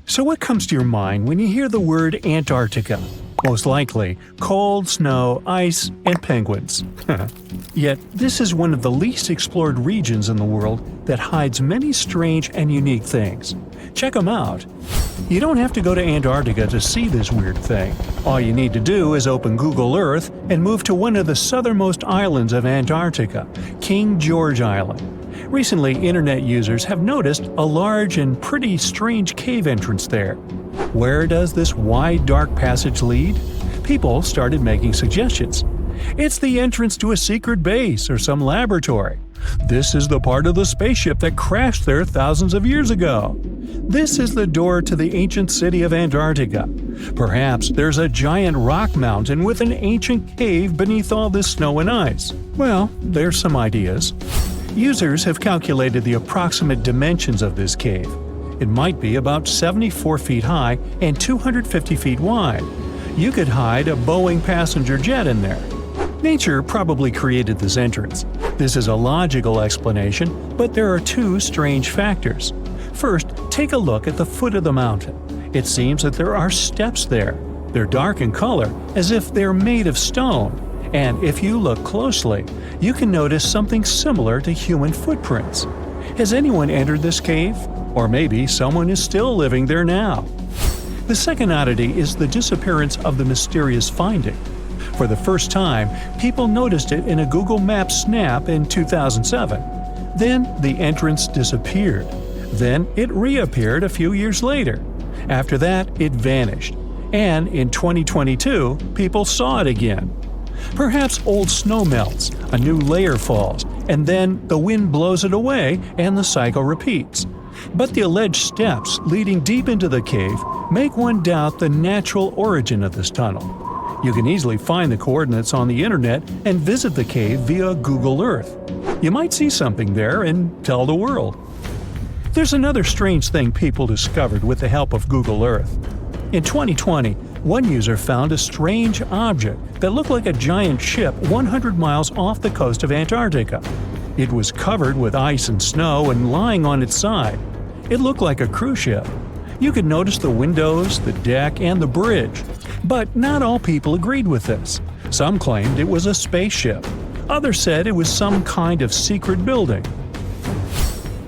So what comes to your mind when you hear the word Antarctica? Most likely, cold, snow, ice, and penguins. Yet, this is one of the least explored regions in the world that hides many strange and unique things. Check them out. You don't have to go to Antarctica to see this weird thing. All you need to do is open Google Earth and move to one of the southernmost islands of Antarctica, King George Island. Recently, internet users have noticed a large and pretty strange cave entrance there. Where does this wide, dark passage lead? People started making suggestions. It's the entrance to a secret base or some laboratory. This is the part of the spaceship that crashed there thousands of years ago. This is the door to the ancient city of Antarctica. Perhaps there's a giant rock mountain with an ancient cave beneath all this snow and ice. Well, there's some ideas. Users have calculated the approximate dimensions of this cave. It might be about 74 feet high and 250 feet wide. You could hide a Boeing passenger jet in there. Nature probably created this entrance. This is a logical explanation, but there are two strange factors. First, take a look at the foot of the mountain. It seems that there are steps there. They're dark in color, as if they're made of stone. And if you look closely, you can notice something similar to human footprints. Has anyone entered this cave? Or maybe someone is still living there now. The second oddity is the disappearance of the mysterious finding. For the first time, people noticed it in a Google Maps snap in 2007. Then the entrance disappeared. Then it reappeared a few years later. After that, it vanished. And in 2022, people saw it again. Perhaps old snow melts, a new layer falls, and then the wind blows it away and the cycle repeats. But the alleged steps leading deep into the cave make one doubt the natural origin of this tunnel. You can easily find the coordinates on the internet and visit the cave via Google Earth. You might see something there and tell the world. There's another strange thing people discovered with the help of Google Earth. In 2020, one user found a strange object that looked like a giant ship 100 miles off the coast of Antarctica. It was covered with ice and snow and lying on its side. It looked like a cruise ship. You could notice the windows, the deck, and the bridge. But not all people agreed with this. Some claimed it was a spaceship. Others said it was some kind of secret building.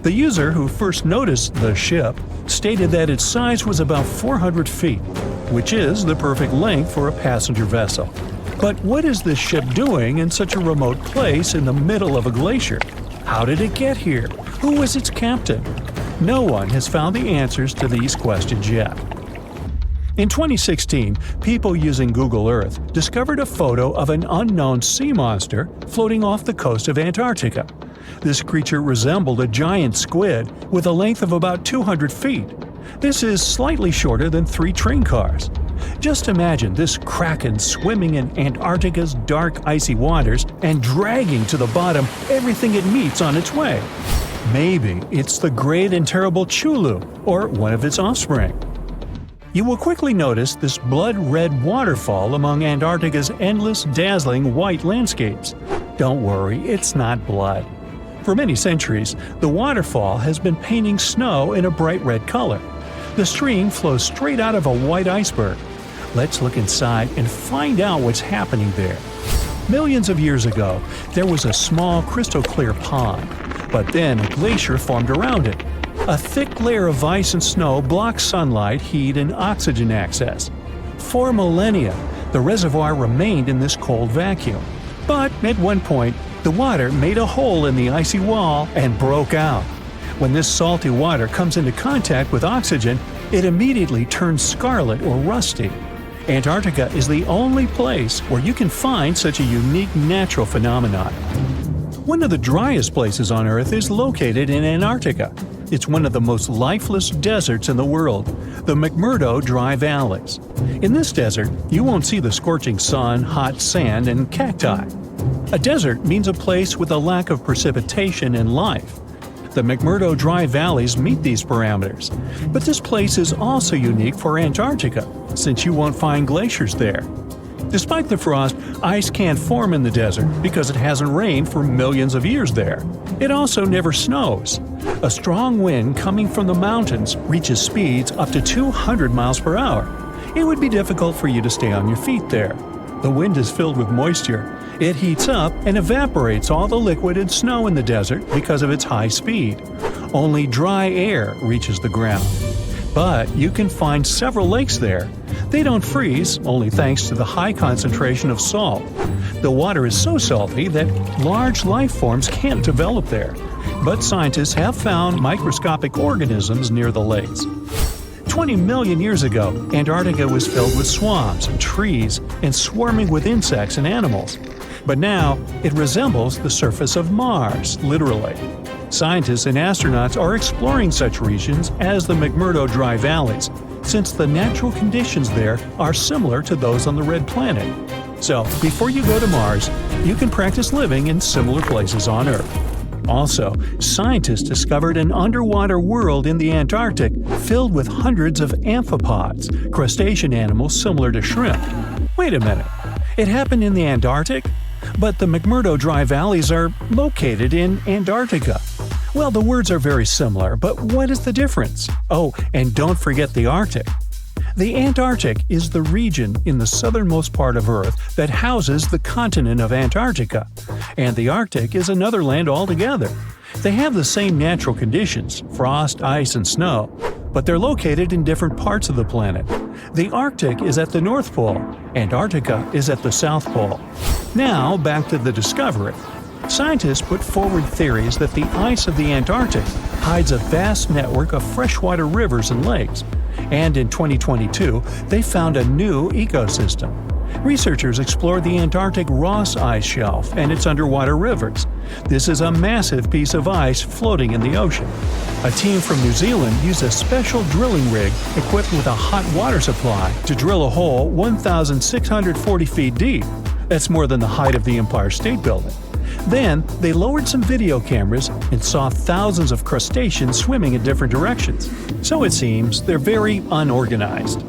The user who first noticed the ship stated that its size was about 400 feet, which is the perfect length for a passenger vessel. But what is this ship doing in such a remote place in the middle of a glacier? How did it get here? Who was its captain? No one has found the answers to these questions yet. In 2016, people using Google Earth discovered a photo of an unknown sea monster floating off the coast of Antarctica. This creature resembled a giant squid with a length of about 200 feet. This is slightly shorter than 3 train cars. Just imagine this kraken swimming in Antarctica's dark, icy waters and dragging to the bottom everything it meets on its way. Maybe it's the great and terrible Chulu, or one of its offspring. You will quickly notice this blood-red waterfall among Antarctica's endless, dazzling white landscapes. Don't worry, it's not blood. For many centuries, the waterfall has been painting snow in a bright red color. The stream flows straight out of a white iceberg. Let's look inside and find out what's happening there. Millions of years ago, there was a small crystal-clear pond, but then a glacier formed around it. A thick layer of ice and snow blocked sunlight, heat, and oxygen access. For millennia, the reservoir remained in this cold vacuum. But at one point, the water made a hole in the icy wall and broke out. When this salty water comes into contact with oxygen, it immediately turns scarlet or rusty. Antarctica is the only place where you can find such a unique natural phenomenon. One of the driest places on Earth is located in Antarctica. It's one of the most lifeless deserts in the world, the McMurdo Dry Valleys. In this desert, you won't see the scorching sun, hot sand, and cacti. A desert means a place with a lack of precipitation and life. The McMurdo Dry Valleys meet these parameters. But this place is also unique for Antarctica, since you won't find glaciers there. Despite the frost, ice can't form in the desert because it hasn't rained for millions of years there. It also never snows. A strong wind coming from the mountains reaches speeds up to 200 miles per hour. It would be difficult for you to stay on your feet there. The wind is filled with moisture. It heats up and evaporates all the liquid and snow in the desert because of its high speed. Only dry air reaches the ground. But you can find several lakes there. They don't freeze, only thanks to the high concentration of salt. The water is so salty that large life forms can't develop there. But scientists have found microscopic organisms near the lakes. 20 million years ago, Antarctica was filled with swamps and trees and swarming with insects and animals. But now, it resembles the surface of Mars, literally. Scientists and astronauts are exploring such regions as the McMurdo Dry Valleys, since the natural conditions there are similar to those on the Red Planet. So, before you go to Mars, you can practice living in similar places on Earth. Also, scientists discovered an underwater world in the Antarctic filled with hundreds of amphipods, crustacean animals similar to shrimp. Wait a minute, it happened in the Antarctic? But the McMurdo Dry Valleys are located in Antarctica. Well, the words are very similar, but what is the difference? Oh, and don't forget the Arctic. The Antarctic is the region in the southernmost part of Earth that houses the continent of Antarctica, and the Arctic is another land altogether. They have the same natural conditions, frost, ice, and snow, but they're located in different parts of the planet. The Arctic is at the North Pole, Antarctica is at the South Pole. Now, back to the discovery. Scientists put forward theories that the ice of the Antarctic hides a vast network of freshwater rivers and lakes, and in 2022, they found a new ecosystem. Researchers explored the Antarctic Ross Ice Shelf and its underwater rivers. This is a massive piece of ice floating in the ocean. A team from New Zealand used a special drilling rig equipped with a hot water supply to drill a hole 1,640 feet deep. That's more than the height of the Empire State Building. Then, they lowered some video cameras and saw thousands of crustaceans swimming in different directions. So it seems they're very unorganized.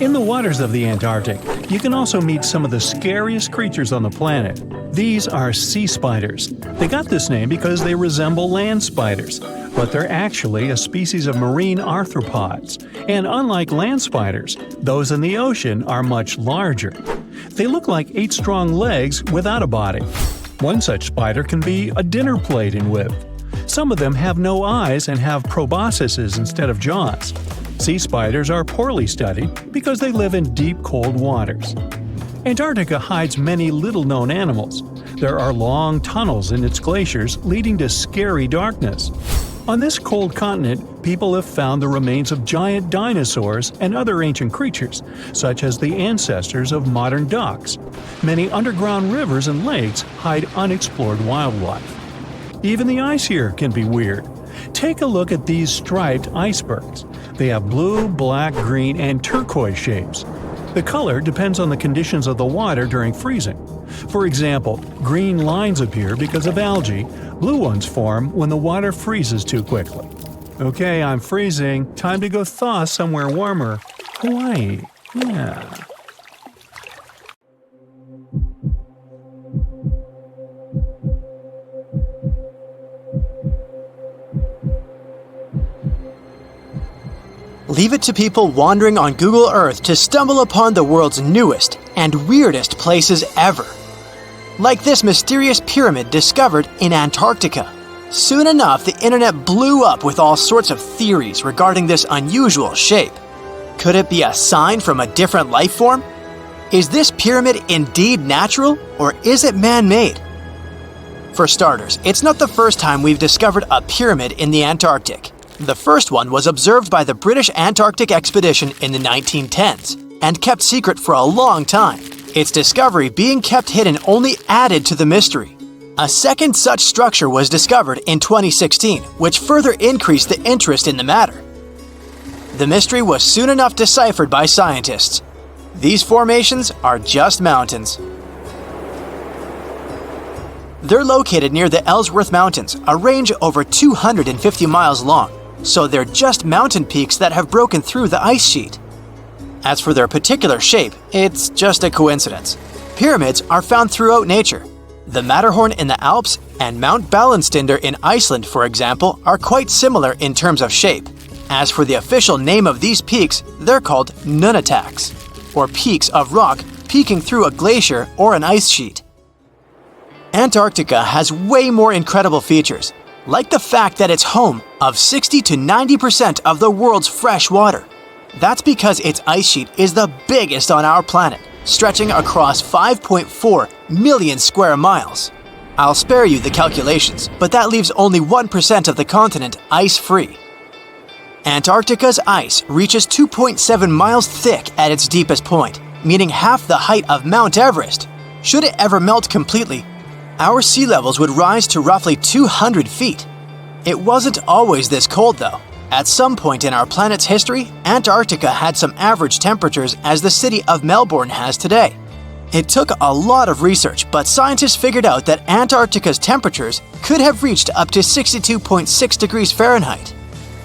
In the waters of the Antarctic, you can also meet some of the scariest creatures on the planet. These are sea spiders. They got this name because they resemble land spiders, but they're actually a species of marine arthropods. And unlike land spiders, those in the ocean are much larger. They look like 8 strong legs without a body. One such spider can be a dinner plate in width. Some of them have no eyes and have proboscises instead of jaws. Sea spiders are poorly studied because they live in deep, cold waters. Antarctica hides many little-known animals. There are long tunnels in its glaciers leading to scary darkness. On this cold continent, people have found the remains of giant dinosaurs and other ancient creatures, such as the ancestors of modern ducks. Many underground rivers and lakes hide unexplored wildlife. Even the ice here can be weird. Take a look at these striped icebergs. They have blue, black, green, and turquoise shapes. The color depends on the conditions of the water during freezing. For example, green lines appear because of algae. Blue ones form when the water freezes too quickly. Okay, I'm freezing. Time to go thaw somewhere warmer. Hawaii. Yeah. Leave it to people wandering on Google Earth to stumble upon the world's newest and weirdest places ever. Like this mysterious pyramid discovered in Antarctica. Soon enough, the internet blew up with all sorts of theories regarding this unusual shape. Could it be a sign from a different life form? Is this pyramid indeed natural, or is it man-made? For starters, it's not the first time we've discovered a pyramid in the Antarctic. The first one was observed by the British Antarctic expedition in the 1910s and kept secret for a long time. Its discovery being kept hidden only added to the mystery. A second such structure was discovered in 2016, which further increased the interest in the matter. The mystery was soon enough deciphered by scientists. These formations are just mountains. They're located near the Ellsworth Mountains, a range over 250 miles long. So they're just mountain peaks that have broken through the ice sheet. As for their particular shape, it's just a coincidence. Pyramids are found throughout nature. The Matterhorn in the Alps and Mount Ballenstinder in Iceland, for example, are quite similar in terms of shape. As for the official name of these peaks, they're called nunataks, or peaks of rock peeking through a glacier or an ice sheet. Antarctica has way more incredible features, like the fact that it's home of 60 to 90% of the world's fresh water. That's because its ice sheet is the biggest on our planet, stretching across 5.4 million square miles. I'll spare you the calculations, but that leaves only 1% of the continent ice-free. Antarctica's ice reaches 2.7 miles thick at its deepest point, meaning half the height of Mount Everest. Should it ever melt completely, our sea levels would rise to roughly 200 feet. It wasn't always this cold, though. At some point in our planet's history, Antarctica had some average temperatures as the city of Melbourne has today. It took a lot of research, but scientists figured out that Antarctica's temperatures could have reached up to 62.6 degrees Fahrenheit.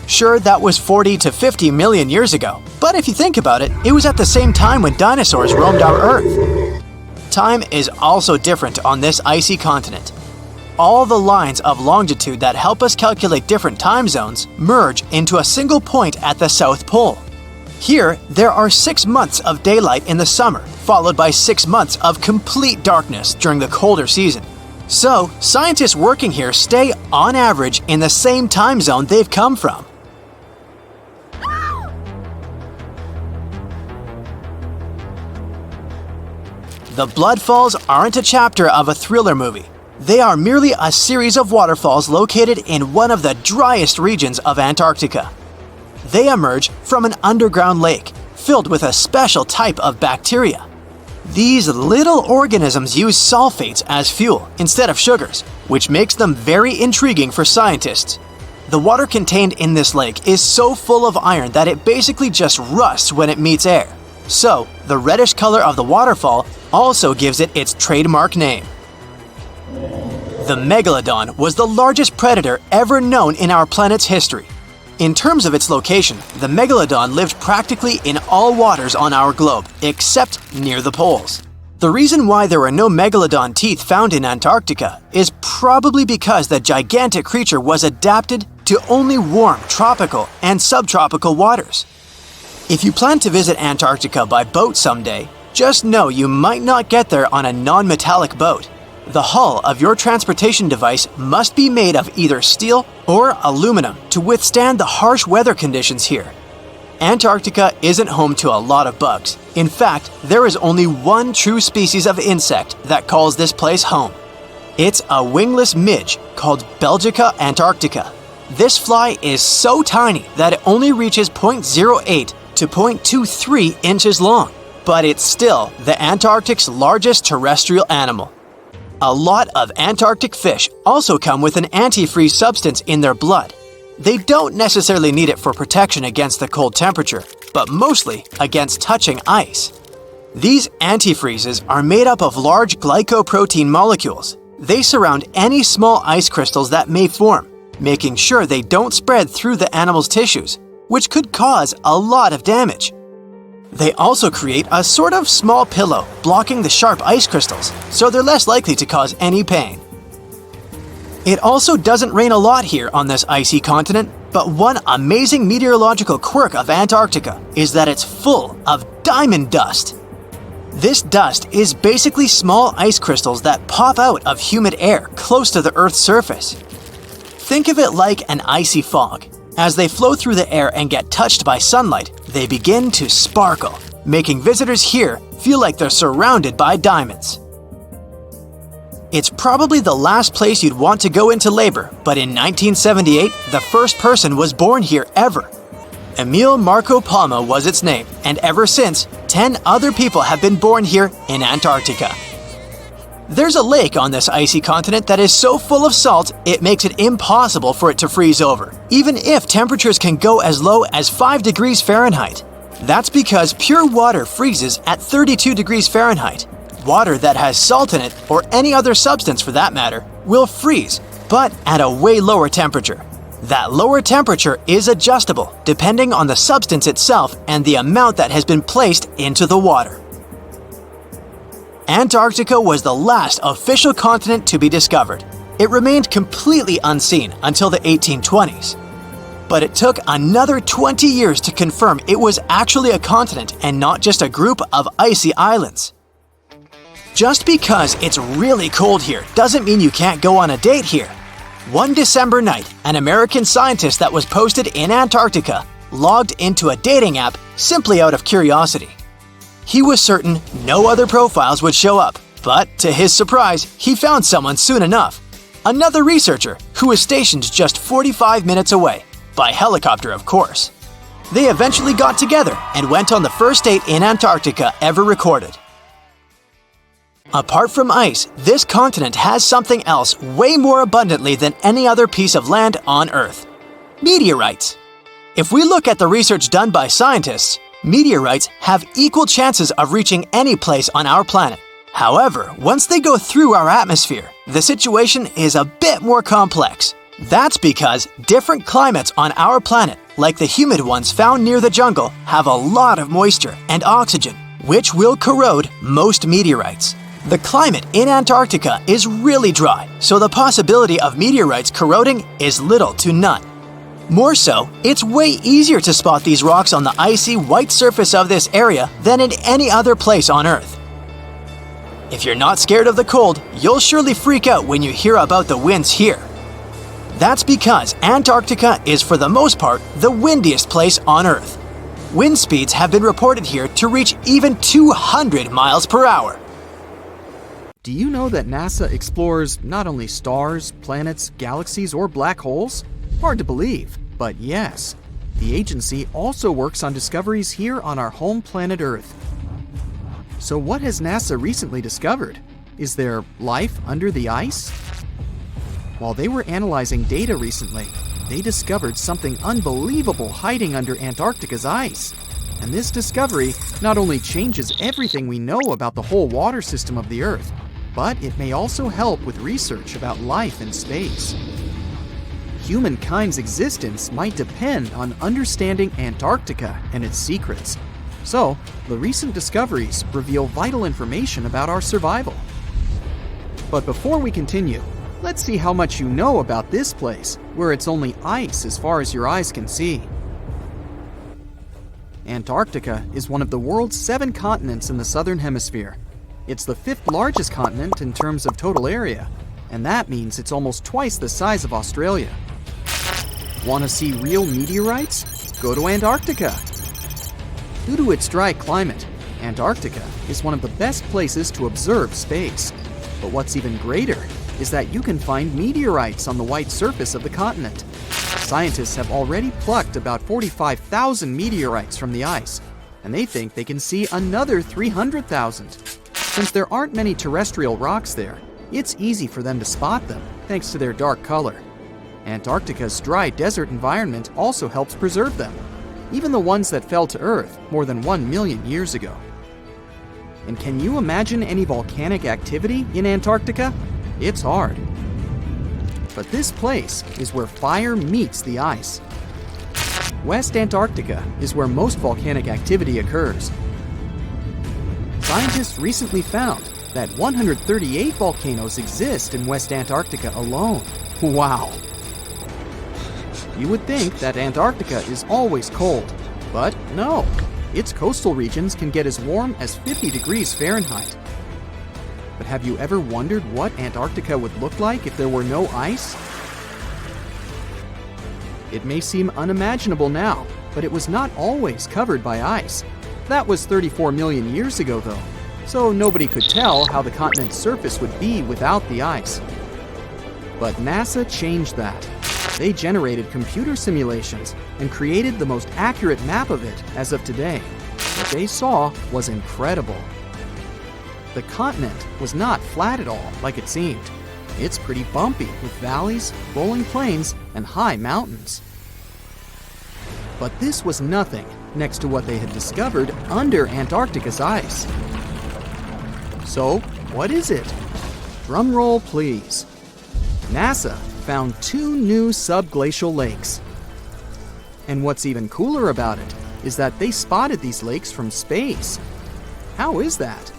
Sure, that was 40 to 50 million years ago, but if you think about it, it was at the same time when dinosaurs roamed our Earth. Time is also different on this icy continent. All the lines of longitude that help us calculate different time zones merge into a single point at the South Pole. Here, there are 6 months of daylight in the summer, followed by 6 months of complete darkness during the colder season. So, scientists working here stay, on average, in the same time zone they've come from. The Blood Falls aren't a chapter of a thriller movie. They are merely a series of waterfalls located in one of the driest regions of Antarctica. They emerge from an underground lake filled with a special type of bacteria. These little organisms use sulfates as fuel instead of sugars, which makes them very intriguing for scientists. The water contained in this lake is so full of iron that it basically just rusts when it meets air. So, the reddish color of the waterfall also gives it its trademark name. The megalodon was the largest predator ever known in our planet's history. In terms of its location, the megalodon lived practically in all waters on our globe, except near the poles. The reason why there were no megalodon teeth found in Antarctica is probably because the gigantic creature was adapted to only warm tropical and subtropical waters. If you plan to visit Antarctica by boat someday, just know you might not get there on a non-metallic boat. The hull of your transportation device must be made of either steel or aluminum to withstand the harsh weather conditions here. Antarctica isn't home to a lot of bugs. In fact, there is only one true species of insect that calls this place home. It's a wingless midge called Belgica antarctica. This fly is so tiny that it only reaches 0.08 to 0.23 inches long, but it's still the Antarctic's largest terrestrial animal. A lot of Antarctic fish also come with an antifreeze substance in their blood. They don't necessarily need it for protection against the cold temperature, but mostly against touching ice. These antifreezes are made up of large glycoprotein molecules. They surround any small ice crystals that may form, making sure they don't spread through the animal's tissues, which could cause a lot of damage. They also create a sort of small pillow blocking the sharp ice crystals, so they're less likely to cause any pain. It also doesn't rain a lot here on this icy continent, but one amazing meteorological quirk of Antarctica is that it's full of diamond dust. This dust is basically small ice crystals that pop out of humid air close to the Earth's surface. Think of it like an icy fog. As they flow through the air and get touched by sunlight, they begin to sparkle, making visitors here feel like they're surrounded by diamonds. It's probably the last place you'd want to go into labor, but in 1978, the first person was born here ever. Emil Marco Palma was its name, and ever since, 10 other people have been born here in Antarctica. There's a lake on this icy continent that is so full of salt, it makes it impossible for it to freeze over, even if temperatures can go as low as 5 degrees Fahrenheit. That's because pure water freezes at 32 degrees Fahrenheit. Water that has salt in it, or any other substance for that matter, will freeze, but at a way lower temperature. That lower temperature is adjustable depending on the substance itself and the amount that has been placed into the water. Antarctica was the last official continent to be discovered. It remained completely unseen until the 1820s. But it took another 20 years to confirm it was actually a continent and not just a group of icy islands. Just because it's really cold here doesn't mean you can't go on a date here. One December night, an American scientist that was posted in Antarctica logged into a dating app simply out of curiosity. He was certain no other profiles would show up, but to his surprise, he found someone soon enough. Another researcher who was stationed just 45 minutes away, by helicopter of course. They eventually got together and went on the first date in Antarctica ever recorded. Apart from ice, this continent has something else way more abundantly than any other piece of land on Earth: meteorites. If we look at the research done by scientists, meteorites have equal chances of reaching any place on our planet. However, once they go through our atmosphere, the situation is a bit more complex. That's because different climates on our planet, like the humid ones found near the jungle, have a lot of moisture and oxygen, which will corrode most meteorites. The climate in Antarctica is really dry, so the possibility of meteorites corroding is little to none. More so, it's way easier to spot these rocks on the icy white surface of this area than in any other place on Earth. If you're not scared of the cold, you'll surely freak out when you hear about the winds here. That's because Antarctica is for the most part the windiest place on Earth. Wind speeds have been reported here to reach even 200 miles per hour. Do you know that NASA explores not only stars, planets, galaxies, or black holes? Hard to believe, but yes. The agency also works on discoveries here on our home planet Earth. So what has NASA recently discovered? Is there life under the ice? While they were analyzing data recently, they discovered something unbelievable hiding under Antarctica's ice. And this discovery not only changes everything we know about the whole water system of the Earth, but it may also help with research about life in space. Humankind's existence might depend on understanding Antarctica and its secrets. So, the recent discoveries reveal vital information about our survival. But before we continue, let's see how much you know about this place, where it's only ice as far as your eyes can see. Antarctica is one of the world's 7 continents in the southern hemisphere. It's the 5th largest continent in terms of total area, and that means it's almost twice the size of Australia. Want to see real meteorites? Go to Antarctica. Due to its dry climate, Antarctica is one of the best places to observe space. But what's even greater is that you can find meteorites on the white surface of the continent. Scientists have already plucked about 45,000 meteorites from the ice, and they think they can see another 300,000. Since there aren't many terrestrial rocks there, it's easy for them to spot them, thanks to their dark color. Antarctica's dry desert environment also helps preserve them, even the ones that fell to Earth more than 1 million years ago. And can you imagine any volcanic activity in Antarctica? It's hard. But this place is where fire meets the ice. West Antarctica is where most volcanic activity occurs. Scientists recently found that 138 volcanoes exist in West Antarctica alone. Wow! You would think that Antarctica is always cold, but no. Its coastal regions can get as warm as 50 degrees Fahrenheit. But have you ever wondered what Antarctica would look like if there were no ice? It may seem unimaginable now, but it was not always covered by ice. That was 34 million years ago, though, so nobody could tell how the continent's surface would be without the ice. But NASA changed that. They generated computer simulations and created the most accurate map of it as of today. What they saw was incredible. The continent was not flat at all like it seemed. It's pretty bumpy with valleys, rolling plains, and high mountains. But this was nothing next to what they had discovered under Antarctica's ice. So, what is it? Drum roll, please. NASA found 2 new subglacial lakes. And what's even cooler about it is that they spotted these lakes from space. How is that?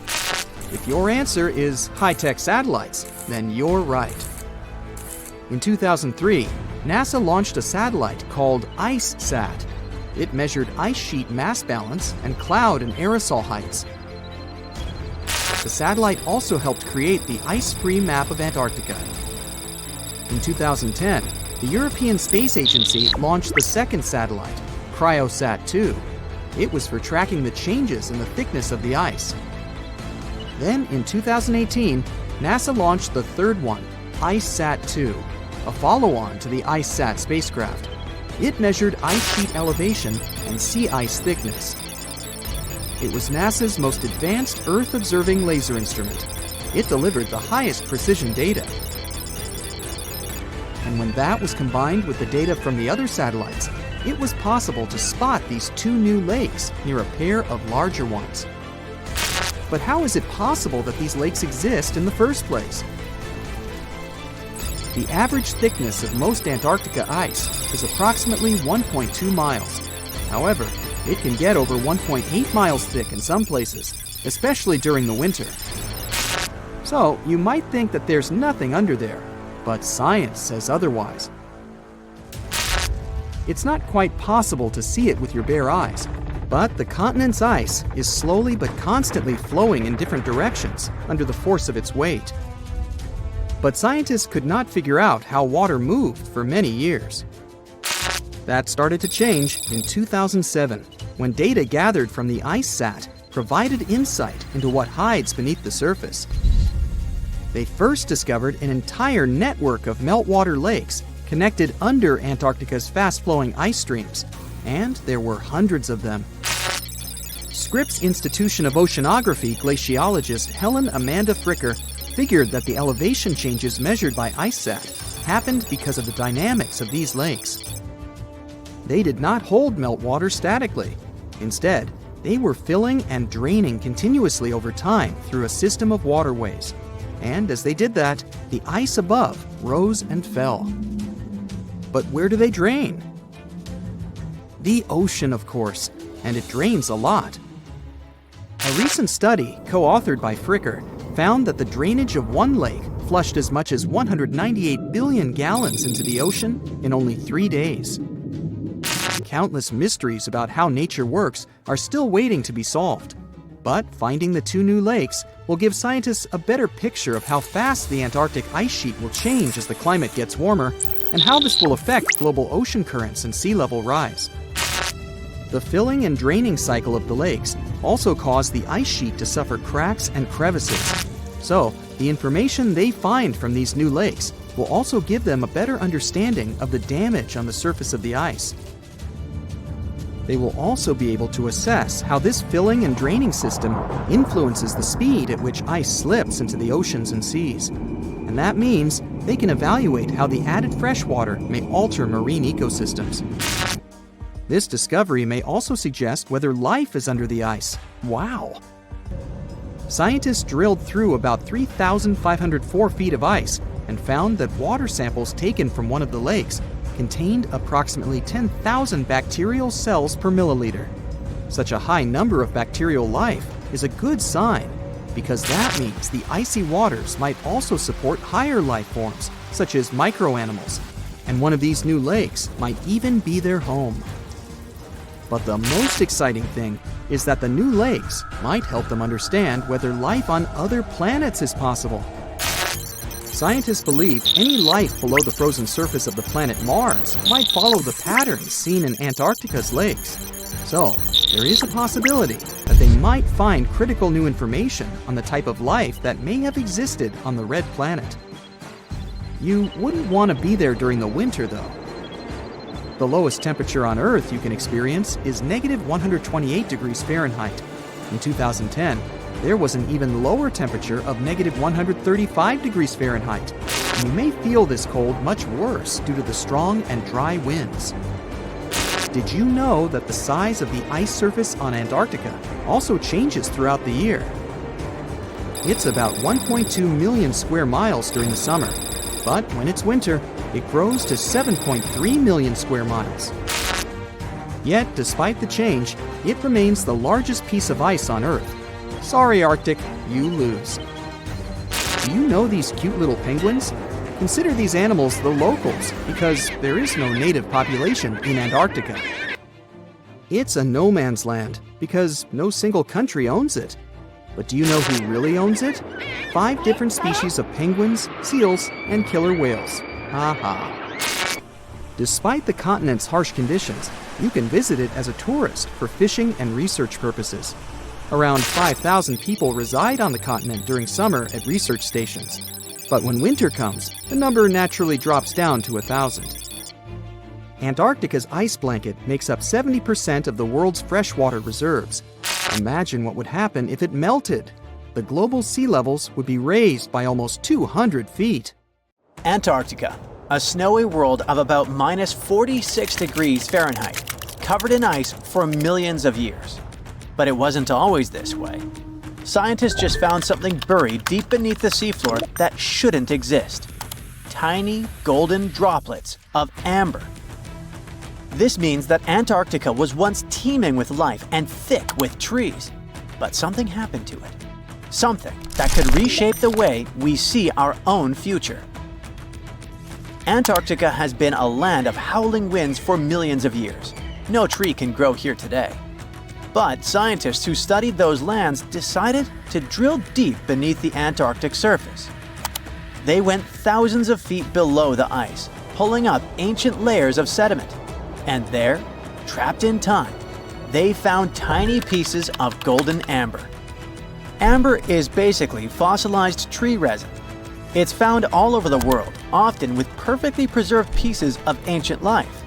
If your answer is high-tech satellites, then you're right. In 2003, NASA launched a satellite called IceSat. It measured ice sheet mass balance and cloud and aerosol heights. The satellite also helped create the ice-free map of Antarctica. In 2010, the European Space Agency launched the second satellite, CryoSat-2. It was for tracking the changes in the thickness of the ice. Then, in 2018, NASA launched the third one, IceSat-2, a follow-on to the IceSat spacecraft. It measured ice sheet elevation and sea ice thickness. It was NASA's most advanced Earth-observing laser instrument. It delivered the highest precision data. And when that was combined with the data from the other satellites, it was possible to spot these 2 new lakes near a pair of larger ones. But how is it possible that these lakes exist in the first place? The average thickness of most Antarctica ice is approximately 1.2 miles. However, it can get over 1.8 miles thick in some places, especially during the winter. So, you might think that there's nothing under there, but science says otherwise. It's not quite possible to see it with your bare eyes, but the continent's ice is slowly but constantly flowing in different directions under the force of its weight. But scientists could not figure out how water moved for many years. That started to change in 2007, when data gathered from the IceSat provided insight into what hides beneath the surface. They first discovered an entire network of meltwater lakes connected under Antarctica's fast-flowing ice streams, and there were hundreds of them. Scripps Institution of Oceanography glaciologist Helen Amanda Fricker figured that the elevation changes measured by IceSat happened because of the dynamics of these lakes. They did not hold meltwater statically. Instead, they were filling and draining continuously over time through a system of waterways. And as they did that, the ice above rose and fell. But where do they drain? The ocean, of course, and it drains a lot. A recent study, co-authored by Fricker, found that the drainage of one lake flushed as much as 198 billion gallons into the ocean in only 3 days. Countless mysteries about how nature works are still waiting to be solved. But finding the 2 new lakes will give scientists a better picture of how fast the Antarctic ice sheet will change as the climate gets warmer, and how this will affect global ocean currents and sea level rise. The filling and draining cycle of the lakes also cause the ice sheet to suffer cracks and crevices. So, the information they find from these new lakes will also give them a better understanding of the damage on the surface of the ice. They will also be able to assess how this filling and draining system influences the speed at which ice slips into the oceans and seas. And that means they can evaluate how the added fresh water may alter marine ecosystems. This discovery may also suggest whether life is under the ice. Wow! Scientists drilled through about 3,504 feet of ice and found that water samples taken from one of the lakes contained approximately 10,000 bacterial cells per milliliter. Such a high number of bacterial life is a good sign, because that means the icy waters might also support higher life forms, such as microanimals, and one of these new lakes might even be their home. But the most exciting thing is that the new lakes might help them understand whether life on other planets is possible. Scientists believe any life below the frozen surface of the planet Mars might follow the patterns seen in Antarctica's lakes. So, there is a possibility that they might find critical new information on the type of life that may have existed on the red planet. You wouldn't want to be there during the winter, though. The lowest temperature on Earth you can experience is negative 128 degrees Fahrenheit. In 2010, there was an even lower temperature of negative 135 degrees Fahrenheit. And you may feel this cold much worse due to the strong and dry winds. Did you know that the size of the ice surface on Antarctica also changes throughout the year? It's about 1.2 million square miles during the summer, but when it's winter, it grows to 7.3 million square miles. Yet, despite the change, it remains the largest piece of ice on Earth. Sorry, Arctic, you lose. Do you know these cute little penguins? Consider these animals the locals because there is no native population in Antarctica. It's a no man's land because no single country owns it. But do you know who really owns it? 5 different species of penguins, seals, and killer whales. Haha. Despite the continent's harsh conditions, you can visit it as a tourist for fishing and research purposes. Around 5,000 people reside on the continent during summer at research stations. But when winter comes, the number naturally drops down to 1,000. Antarctica's ice blanket makes up 70% of the world's freshwater reserves. Imagine what would happen if it melted. The global sea levels would be raised by almost 200 feet. Antarctica, a snowy world of about minus 46 degrees Fahrenheit, covered in ice for millions of years. But it wasn't always this way. Scientists just found something buried deep beneath the seafloor that shouldn't exist. Tiny golden droplets of amber. This means that Antarctica was once teeming with life and thick with trees. But something happened to it. Something that could reshape the way we see our own future. Antarctica has been a land of howling winds for millions of years. No tree can grow here today. But scientists who studied those lands decided to drill deep beneath the Antarctic surface. They went thousands of feet below the ice, pulling up ancient layers of sediment. And there, trapped in time, they found tiny pieces of golden amber. Amber is basically fossilized tree resin. It's found all over the world, often with perfectly preserved pieces of ancient life.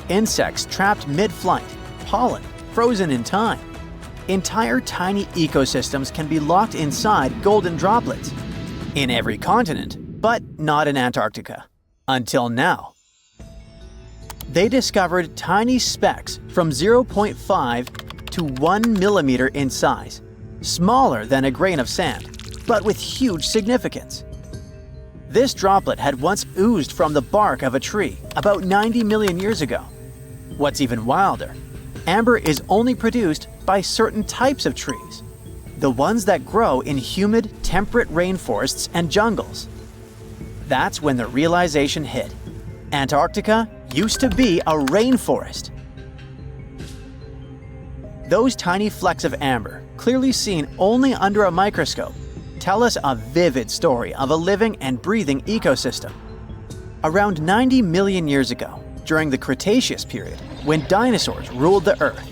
Insects trapped mid-flight, pollen frozen in time. Entire tiny ecosystems can be locked inside golden droplets. In every continent, but not in Antarctica. Until now. They discovered tiny specks from 0.5 to 1 millimeter in size, smaller than a grain of sand, but with huge significance. This droplet had once oozed from the bark of a tree about 90 million years ago. What's even wilder, amber is only produced by certain types of trees, the ones that grow in humid, temperate rainforests and jungles. That's when the realization hit. Antarctica used to be a rainforest. Those tiny flecks of amber, clearly seen only under a microscope, tell us a vivid story of a living and breathing ecosystem. Around 90 million years ago, during the Cretaceous period, when dinosaurs ruled the Earth,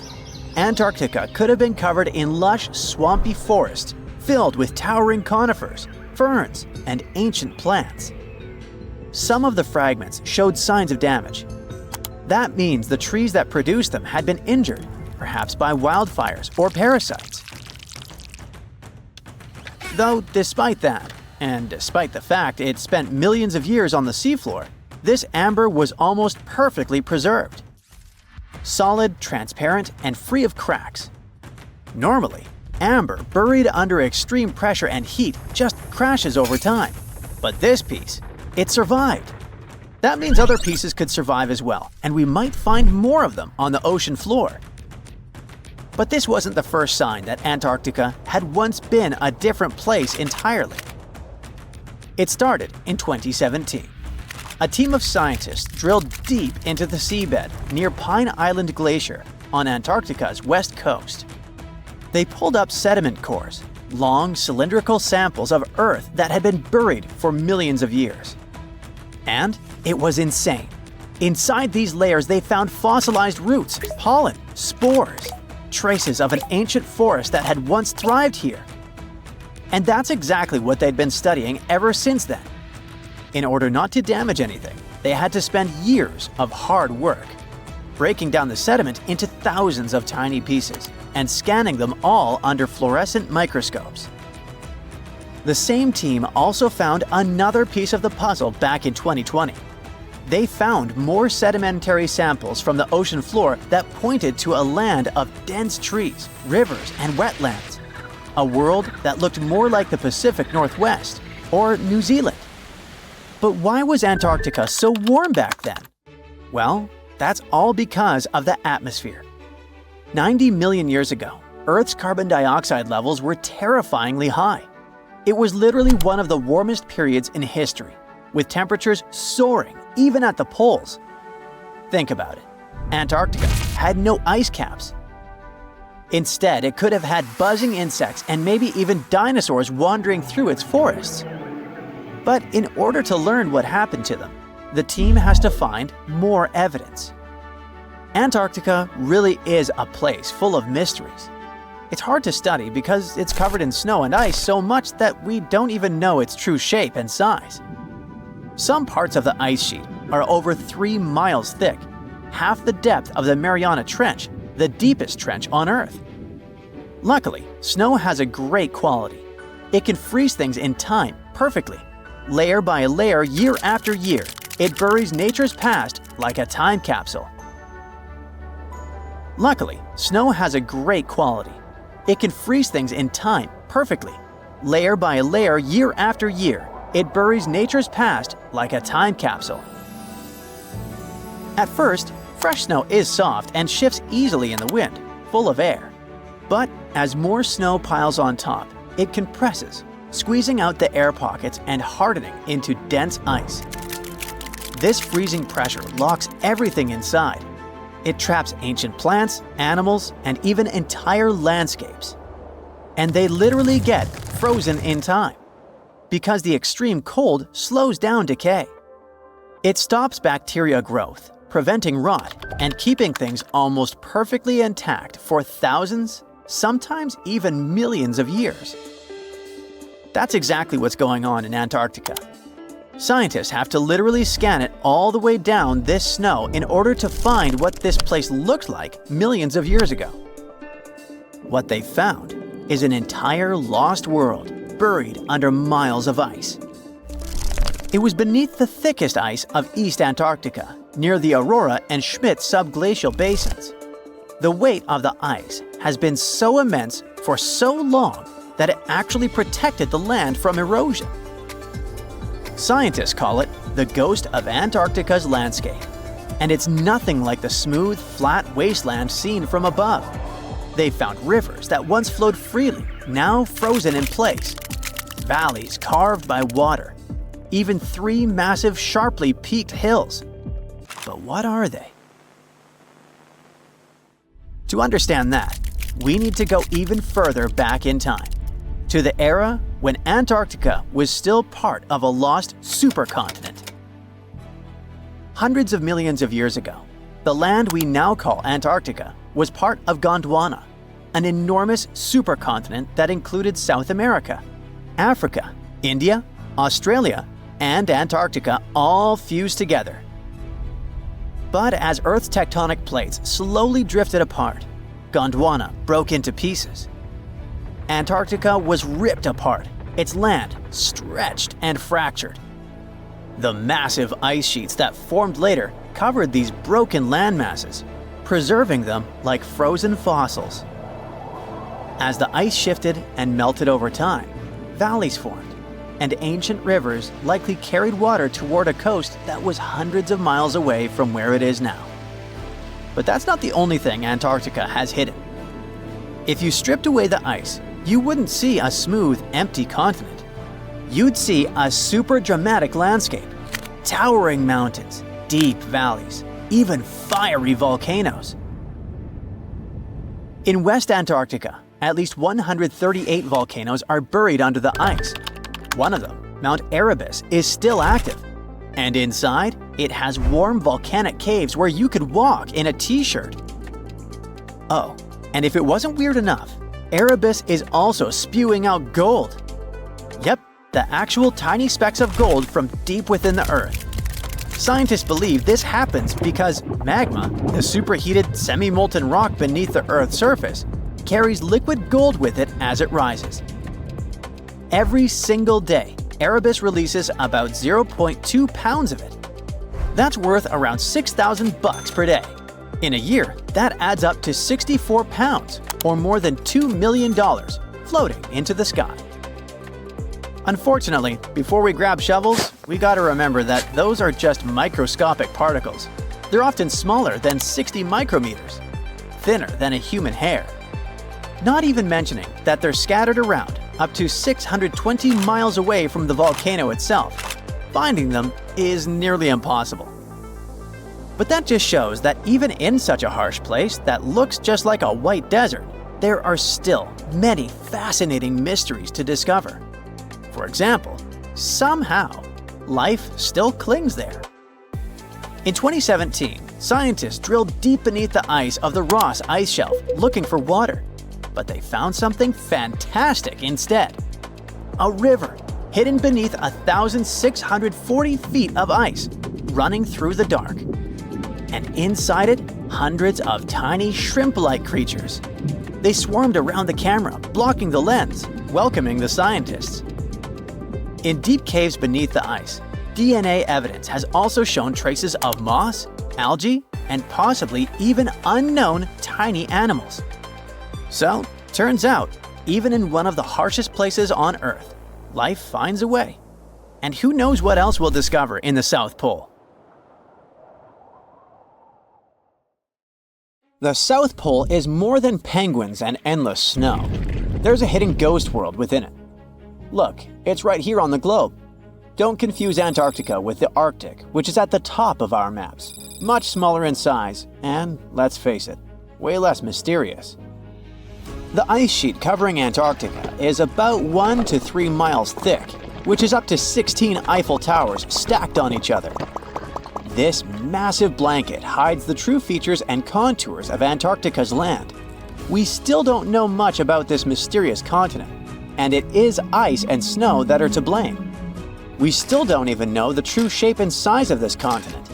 Antarctica could have been covered in lush, swampy forests filled with towering conifers, ferns, and ancient plants. Some of the fragments showed signs of damage. That means the trees that produced them had been injured, perhaps by wildfires or parasites. Though despite that, and despite the fact it spent millions of years on the seafloor, this amber was almost perfectly preserved. Solid, transparent, and free of cracks. Normally, amber buried under extreme pressure and heat just crashes over time. But this piece, it survived. That means other pieces could survive as well, and we might find more of them on the ocean floor. But this wasn't the first sign that Antarctica had once been a different place entirely. It started in 2017. A team of scientists drilled deep into the seabed near Pine Island Glacier on Antarctica's west coast. They pulled up sediment cores, long cylindrical samples of Earth that had been buried for millions of years. And it was insane. Inside these layers, they found fossilized roots, pollen, spores, traces of an ancient forest that had once thrived here. And that's exactly what they'd been studying ever since then. In order not to damage anything, they had to spend years of hard work, breaking down the sediment into thousands of tiny pieces and scanning them all under fluorescent microscopes. The same team also found another piece of the puzzle back in 2020. They found more sedimentary samples from the ocean floor that pointed to a land of dense trees, rivers, and wetlands. A world that looked more like the Pacific Northwest or New Zealand. But why was Antarctica so warm back then? Well, that's all because of the atmosphere. 90 million years ago, Earth's carbon dioxide levels were terrifyingly high. It was literally one of the warmest periods in history, with temperatures soaring even at the poles. Think about it. Antarctica had no ice caps. Instead, it could have had buzzing insects and maybe even dinosaurs wandering through its forests. But in order to learn what happened to them, the team has to find more evidence. Antarctica really is a place full of mysteries. It's hard to study because it's covered in snow and ice so much that we don't even know its true shape and size. Some parts of the ice sheet are over 3 miles thick, half the depth of the Mariana Trench, the deepest trench on Earth. Luckily, snow has a great quality. It can freeze things in time perfectly. Layer by layer, year after year, it buries nature's past like a time capsule. Luckily, snow has a great quality. It can freeze things in time perfectly. Layer by layer, year after year, it buries nature's past like a time capsule. At first, fresh snow is soft and shifts easily in the wind, full of air. But as more snow piles on top, it compresses, squeezing out the air pockets and hardening into dense ice. This freezing pressure locks everything inside. It traps ancient plants, animals, and even entire landscapes. And they literally get frozen in time, because the extreme cold slows down decay. It stops bacteria growth, preventing rot, and keeping things almost perfectly intact for thousands, sometimes even millions of years. That's exactly what's going on in Antarctica. Scientists have to literally scan it all the way down this snow in order to find what this place looked like millions of years ago. What they found is an entire lost world buried under miles of ice. It was beneath the thickest ice of East Antarctica, near the Aurora and Schmidt subglacial basins. The weight of the ice has been so immense for so long that it actually protected the land from erosion. Scientists call it the ghost of Antarctica's landscape, and it's nothing like the smooth, flat wasteland seen from above. They found rivers that once flowed freely, now frozen in place, valleys carved by water, even 3 massive, sharply peaked hills. But what are they? To understand that, we need to go even further back in time, to the era when Antarctica was still part of a lost supercontinent. Hundreds of millions of years ago, the land we now call Antarctica was part of Gondwana, an enormous supercontinent that included South America, Africa, India, Australia, and Antarctica all fused together. But as Earth's tectonic plates slowly drifted apart, Gondwana broke into pieces. Antarctica was ripped apart, its land stretched and fractured. The massive ice sheets that formed later covered these broken land masses, preserving them like frozen fossils. As the ice shifted and melted over time, valleys formed, and ancient rivers likely carried water toward a coast that was hundreds of miles away from where it is now. But that's not the only thing Antarctica has hidden. If you stripped away the ice, you wouldn't see a smooth, empty continent. You'd see a super dramatic landscape, towering mountains, deep valleys, even fiery volcanoes. In West Antarctica, at least 138 volcanoes are buried under the ice. One of them, Mount Erebus, is still active. And inside, it has warm volcanic caves where you could walk in a t-shirt. Oh, and if it wasn't weird enough, Erebus is also spewing out gold. Yep, the actual tiny specks of gold from deep within the Earth. Scientists believe this happens because magma, the superheated semi-molten rock beneath the Earth's surface, carries liquid gold with it as it rises. Every single day, Erebus releases about 0.2 pounds of it. That's worth around $6,000 per day. In a year, that adds up to 64 pounds, or more than $2 million, floating into the sky. Unfortunately, before we grab shovels, we gotta remember that those are just microscopic particles. They're often smaller than 60 micrometers, thinner than a human hair. Not even mentioning that they're scattered around up to 620 miles away from the volcano itself. Finding them is nearly impossible. But that just shows that even in such a harsh place that looks just like a white desert, there are still many fascinating mysteries to discover. For example, somehow, life still clings there. In 2017, scientists drilled deep beneath the ice of the Ross Ice Shelf looking for water, but they found something fantastic instead. A river hidden beneath 1,640 feet of ice, running through the dark. And inside it, hundreds of tiny shrimp-like creatures. They swarmed around the camera, blocking the lens, welcoming the scientists. In deep caves beneath the ice, DNA evidence has also shown traces of moss, algae, and possibly even unknown tiny animals. So, turns out, even in one of the harshest places on Earth, life finds a way. And who knows what else we'll discover in the South Pole? The South Pole is more than penguins and endless snow. There's a hidden ghost world within it. Look, it's right here on the globe. Don't confuse Antarctica with the Arctic, which is at the top of our maps. Much smaller in size, and let's face it, way less mysterious. The ice sheet covering Antarctica is about 1 to 3 miles thick, which is up to 16 Eiffel Towers stacked on each other. This massive blanket hides the true features and contours of Antarctica's land. We still don't know much about this mysterious continent, and it is ice and snow that are to blame. We still don't even know the true shape and size of this continent.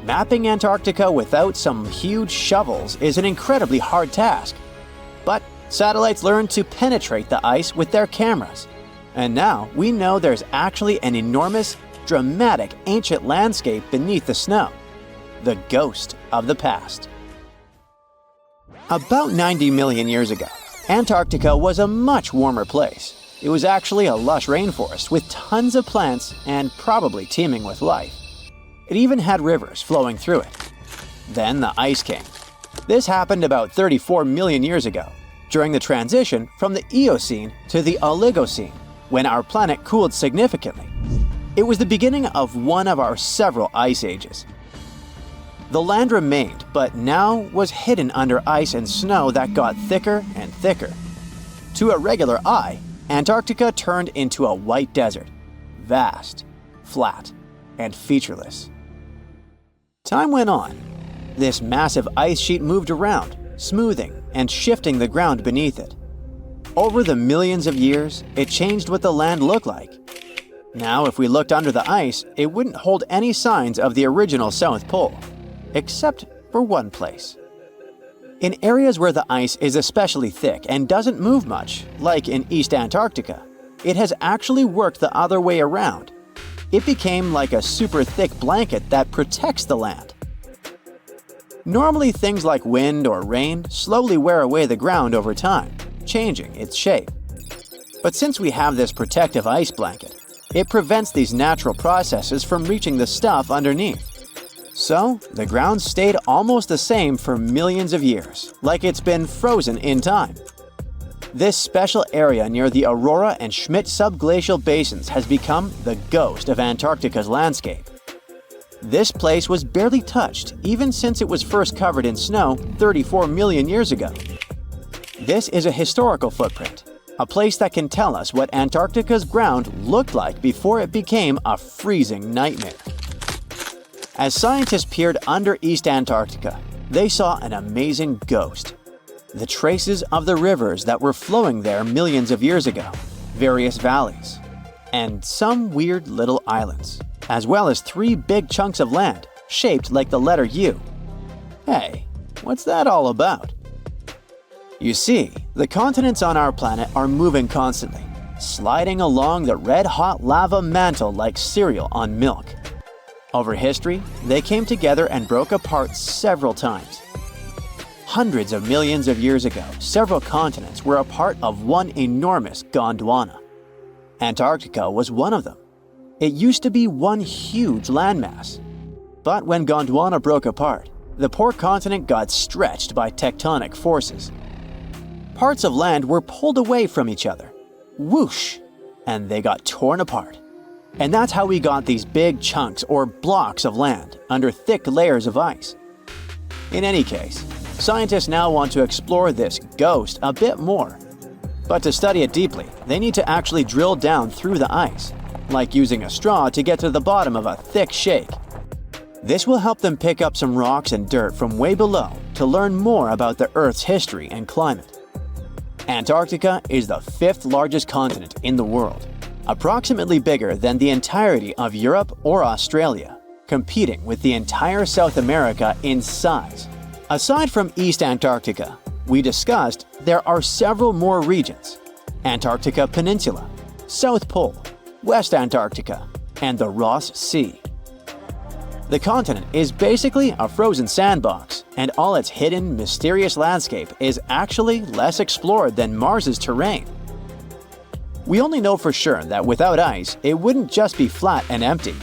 Mapping Antarctica without some huge shovels is an incredibly hard task. But satellites learned to penetrate the ice with their cameras. And now we know there's actually an enormous, dramatic ancient landscape beneath the snow. The ghost of the past. About 90 million years ago, Antarctica was a much warmer place. It was actually a lush rainforest with tons of plants and probably teeming with life. It even had rivers flowing through it. Then the ice came. This happened about 34 million years ago, during the transition from the Eocene to the Oligocene, when our planet cooled significantly. It was the beginning of one of our several ice ages. The land remained, but now was hidden under ice and snow that got thicker and thicker. To a regular eye, Antarctica turned into a white desert, vast, flat, and featureless. Time went on. This massive ice sheet moved around, smoothing and shifting the ground beneath it. Over the millions of years, it changed what the land looked like. Now, if we looked under the ice, it wouldn't hold any signs of the original South Pole, except for one place. In areas where the ice is especially thick and doesn't move much, like in East Antarctica, it has actually worked the other way around. It became like a super thick blanket that protects the land. Normally, things like wind or rain slowly wear away the ground over time, changing its shape. But since we have this protective ice blanket, it prevents these natural processes from reaching the stuff underneath. So, the ground stayed almost the same for millions of years, like it's been frozen in time. This special area near the Aurora and Schmidt subglacial basins has become the ghost of Antarctica's landscape. This place was barely touched even since it was first covered in snow 34 million years ago. This is a historical footprint, a place that can tell us what Antarctica's ground looked like before it became a freezing nightmare. As scientists peered under East Antarctica, they saw an amazing ghost. The traces of the rivers that were flowing there millions of years ago, various valleys, and some weird little islands, as well as 3 big chunks of land shaped like the letter U. Hey, what's that all about? You see, the continents on our planet are moving constantly, sliding along the red-hot lava mantle like cereal on milk. Over history, they came together and broke apart several times. Hundreds of millions of years ago, several continents were a part of one enormous Gondwana. Antarctica was one of them. It used to be one huge landmass. But when Gondwana broke apart, the poor continent got stretched by tectonic forces. Parts of land were pulled away from each other. Whoosh! And they got torn apart. And that's how we got these big chunks or blocks of land under thick layers of ice. In any case, scientists now want to explore this ghost a bit more. But to study it deeply, they need to actually drill down through the ice, like using a straw to get to the bottom of a thick shake. This will help them pick up some rocks and dirt from way below to learn more about the Earth's history and climate. Antarctica is the 5th largest continent in the world, approximately bigger than the entirety of Europe or Australia, competing with the entire South America in size. Aside from East Antarctica, we discussed there are several more regions: Antarctica Peninsula, South Pole, West Antarctica, and the Ross Sea. The continent is basically a frozen sandbox, and all its hidden, mysterious landscape is actually less explored than Mars's terrain. We only know for sure that without ice, it wouldn't just be flat and empty,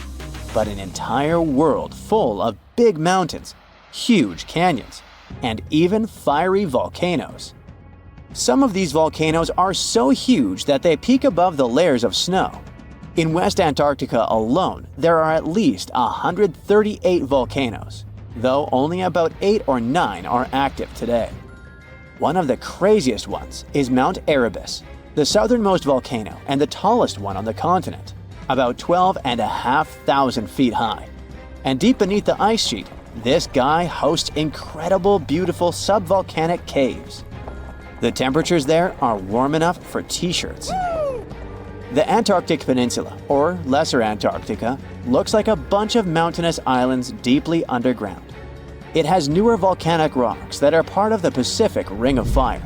but an entire world full of big mountains, huge canyons, and even fiery volcanoes. Some of these volcanoes are so huge that they peak above the layers of snow. In West Antarctica alone, there are at least 138 volcanoes, though only about 8 or 9 are active today. One of the craziest ones is Mount Erebus, the southernmost volcano and the tallest one on the continent, about 12,500 feet high. And deep beneath the ice sheet, this guy hosts incredible, beautiful subvolcanic caves. The temperatures there are warm enough for t-shirts. The Antarctic Peninsula, or Lesser Antarctica, looks like a bunch of mountainous islands deeply underground. It has newer volcanic rocks that are part of the Pacific Ring of Fire,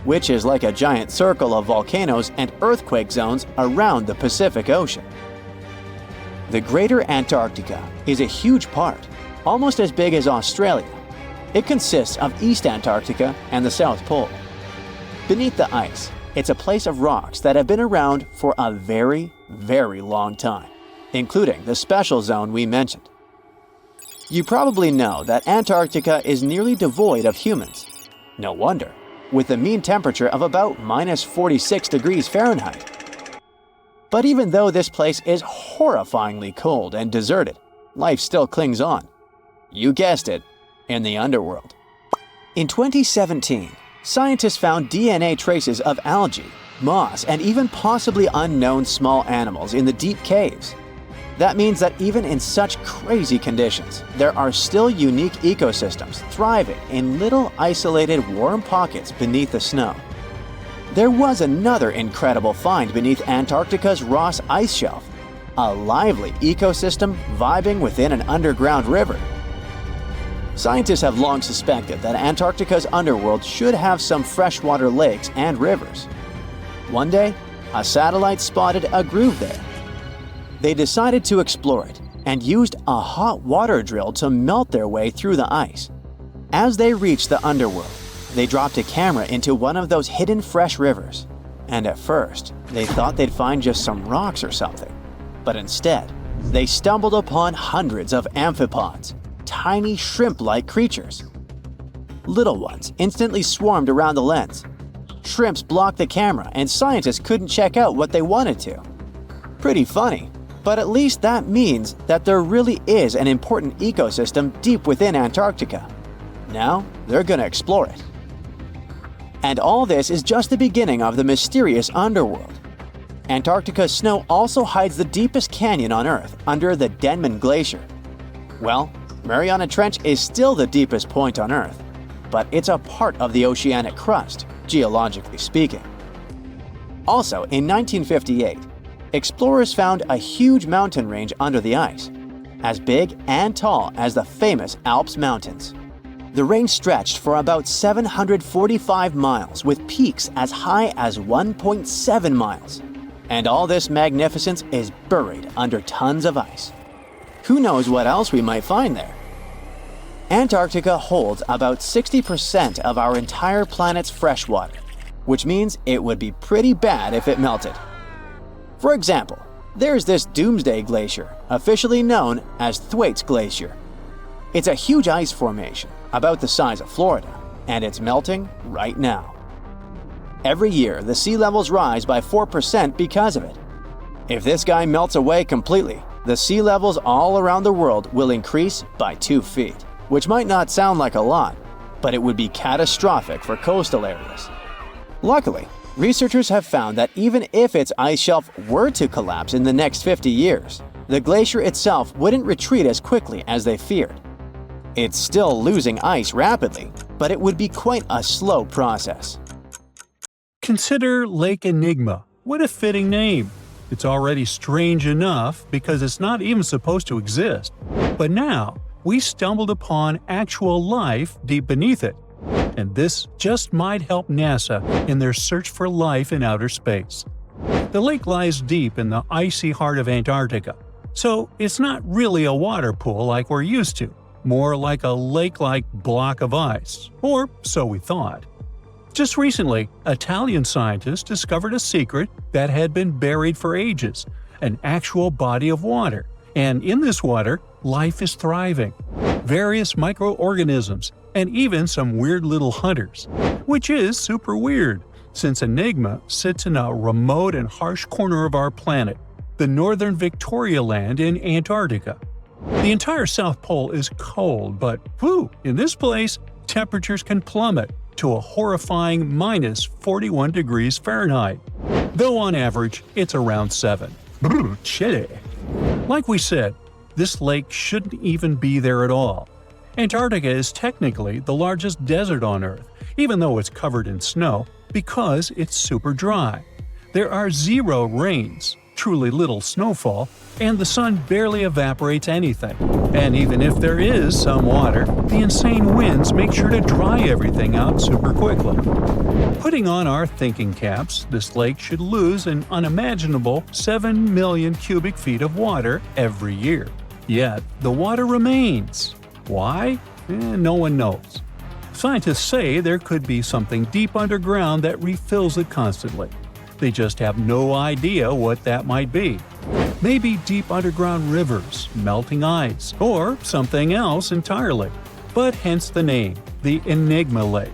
which is like a giant circle of volcanoes and earthquake zones around the Pacific Ocean. The Greater Antarctica is a huge part, almost as big as Australia. It consists of East Antarctica and the South Pole. Beneath the ice, it's a place of rocks that have been around for a very, very long time, including the special zone we mentioned. You probably know that Antarctica is nearly devoid of humans. No wonder, with a mean temperature of about -46 degrees Fahrenheit. But even though this place is horrifyingly cold and deserted, life still clings on. You guessed it, in the underworld. In 2017, scientists found DNA traces of algae, moss, and even possibly unknown small animals in the deep caves. That means that even in such crazy conditions, there are still unique ecosystems thriving in little isolated warm pockets beneath the snow. There was another incredible find beneath Antarctica's Ross Ice Shelf, a lively ecosystem vibing within an underground river. Scientists have long suspected that Antarctica's underworld should have some freshwater lakes and rivers. One day, a satellite spotted a groove there. They decided to explore it and used a hot water drill to melt their way through the ice. As they reached the underworld, they dropped a camera into one of those hidden fresh rivers. And at first, they thought they'd find just some rocks or something. But instead, they stumbled upon hundreds of amphipods, tiny shrimp-like creatures. Little ones instantly swarmed around the lens. Shrimps blocked the camera and scientists couldn't check out what they wanted to. Pretty funny, but at least that means that there really is an important ecosystem deep within Antarctica. Now, they're gonna explore it. And all this is just the beginning of the mysterious underworld. Antarctica's snow also hides the deepest canyon on Earth under the Denman Glacier. Well, Mariana Trench is still the deepest point on Earth, but it's a part of the oceanic crust, geologically speaking. Also, in 1958, explorers found a huge mountain range under the ice, as big and tall as the famous Alps Mountains. The range stretched for about 745 miles with peaks as high as 1.7 miles. And all this magnificence is buried under tons of ice. Who knows what else we might find there? Antarctica holds about 60% of our entire planet's fresh water, which means it would be pretty bad if it melted. For example, There's this Doomsday Glacier, officially known as Thwaites Glacier. It's a huge ice formation, about the size of Florida, and it's melting right now. Every year, the sea levels rise by 4% because of it. If this guy melts away completely, the sea levels all around the world will increase by 2 feet, which might not sound like a lot, but it would be catastrophic for coastal areas. Luckily, researchers have found that even if its ice shelf were to collapse in the next 50 years, the glacier itself wouldn't retreat as quickly as they feared. It's still losing ice rapidly, but it would be quite a slow process. Consider Lake Enigma. What a fitting name! It's already strange enough because it's not even supposed to exist. But now, we stumbled upon actual life deep beneath it. And this just might help NASA in their search for life in outer space. The lake lies deep in the icy heart of Antarctica, so it's not really a water pool like we're used to, more like a lake-like block of ice, or so we thought. Just recently, Italian scientists discovered a secret that had been buried for ages, an actual body of water, and in this water, life is thriving. Various microorganisms, and even some weird little hunters. Which is super weird, since Enigma sits in a remote and harsh corner of our planet, the northern Victoria Land in Antarctica. The entire South Pole is cold, but in this place, temperatures can plummet to a horrifying minus 41 degrees Fahrenheit, though on average it's around 7. Chilly. Like we said, this lake shouldn't even be there at all. Antarctica is technically the largest desert on Earth, even though it's covered in snow, because it's super dry. There are 0 rains, truly little snowfall, and the sun barely evaporates anything. And even if there is some water, the insane winds make sure to dry everything out super quickly. Putting on our thinking caps, this lake should lose an unimaginable 7 million cubic feet of water every year. Yet, the water remains. Why? No one knows. Scientists say there could be something deep underground that refills it constantly. They just have no idea what that might be. Maybe deep underground rivers, melting ice, or something else entirely. But hence the name, the Enigma Lake.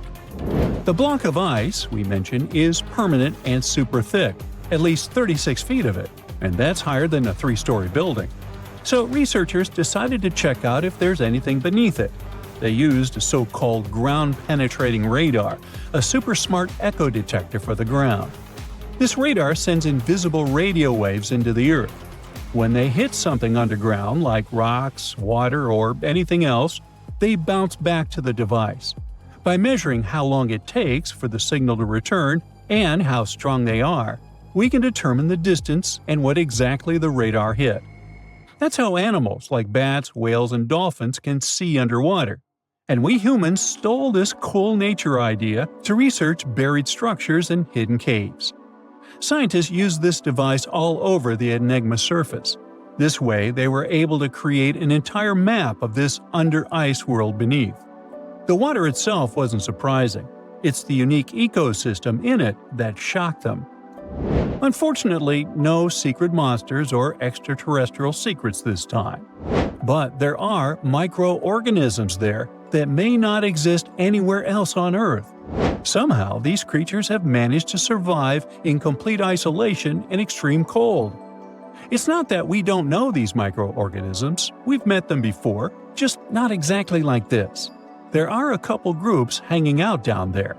The block of ice we mentioned is permanent and super thick, at least 36 feet of it, and that's higher than a 3-story building. So researchers decided to check out if there's anything beneath it. They used a so-called ground-penetrating radar, a super smart echo detector for the ground. This radar sends invisible radio waves into the Earth. When they hit something underground, like rocks, water, or anything else, they bounce back to the device. By measuring how long it takes for the signal to return and how strong they are, we can determine the distance and what exactly the radar hit. That's how animals like bats, whales, and dolphins can see underwater. And we humans stole this cool nature idea to research buried structures and hidden caves. Scientists used this device all over the Enigma surface. This way, they were able to create an entire map of this under-ice world beneath. The water itself wasn't surprising. It's the unique ecosystem in it that shocked them. Unfortunately, no secret monsters or extraterrestrial secrets this time. But there are microorganisms there that may not exist anywhere else on Earth. Somehow, these creatures have managed to survive in complete isolation and extreme cold. It's not that we don't know these microorganisms, we've met them before, just not exactly like this. There are a couple groups hanging out down there.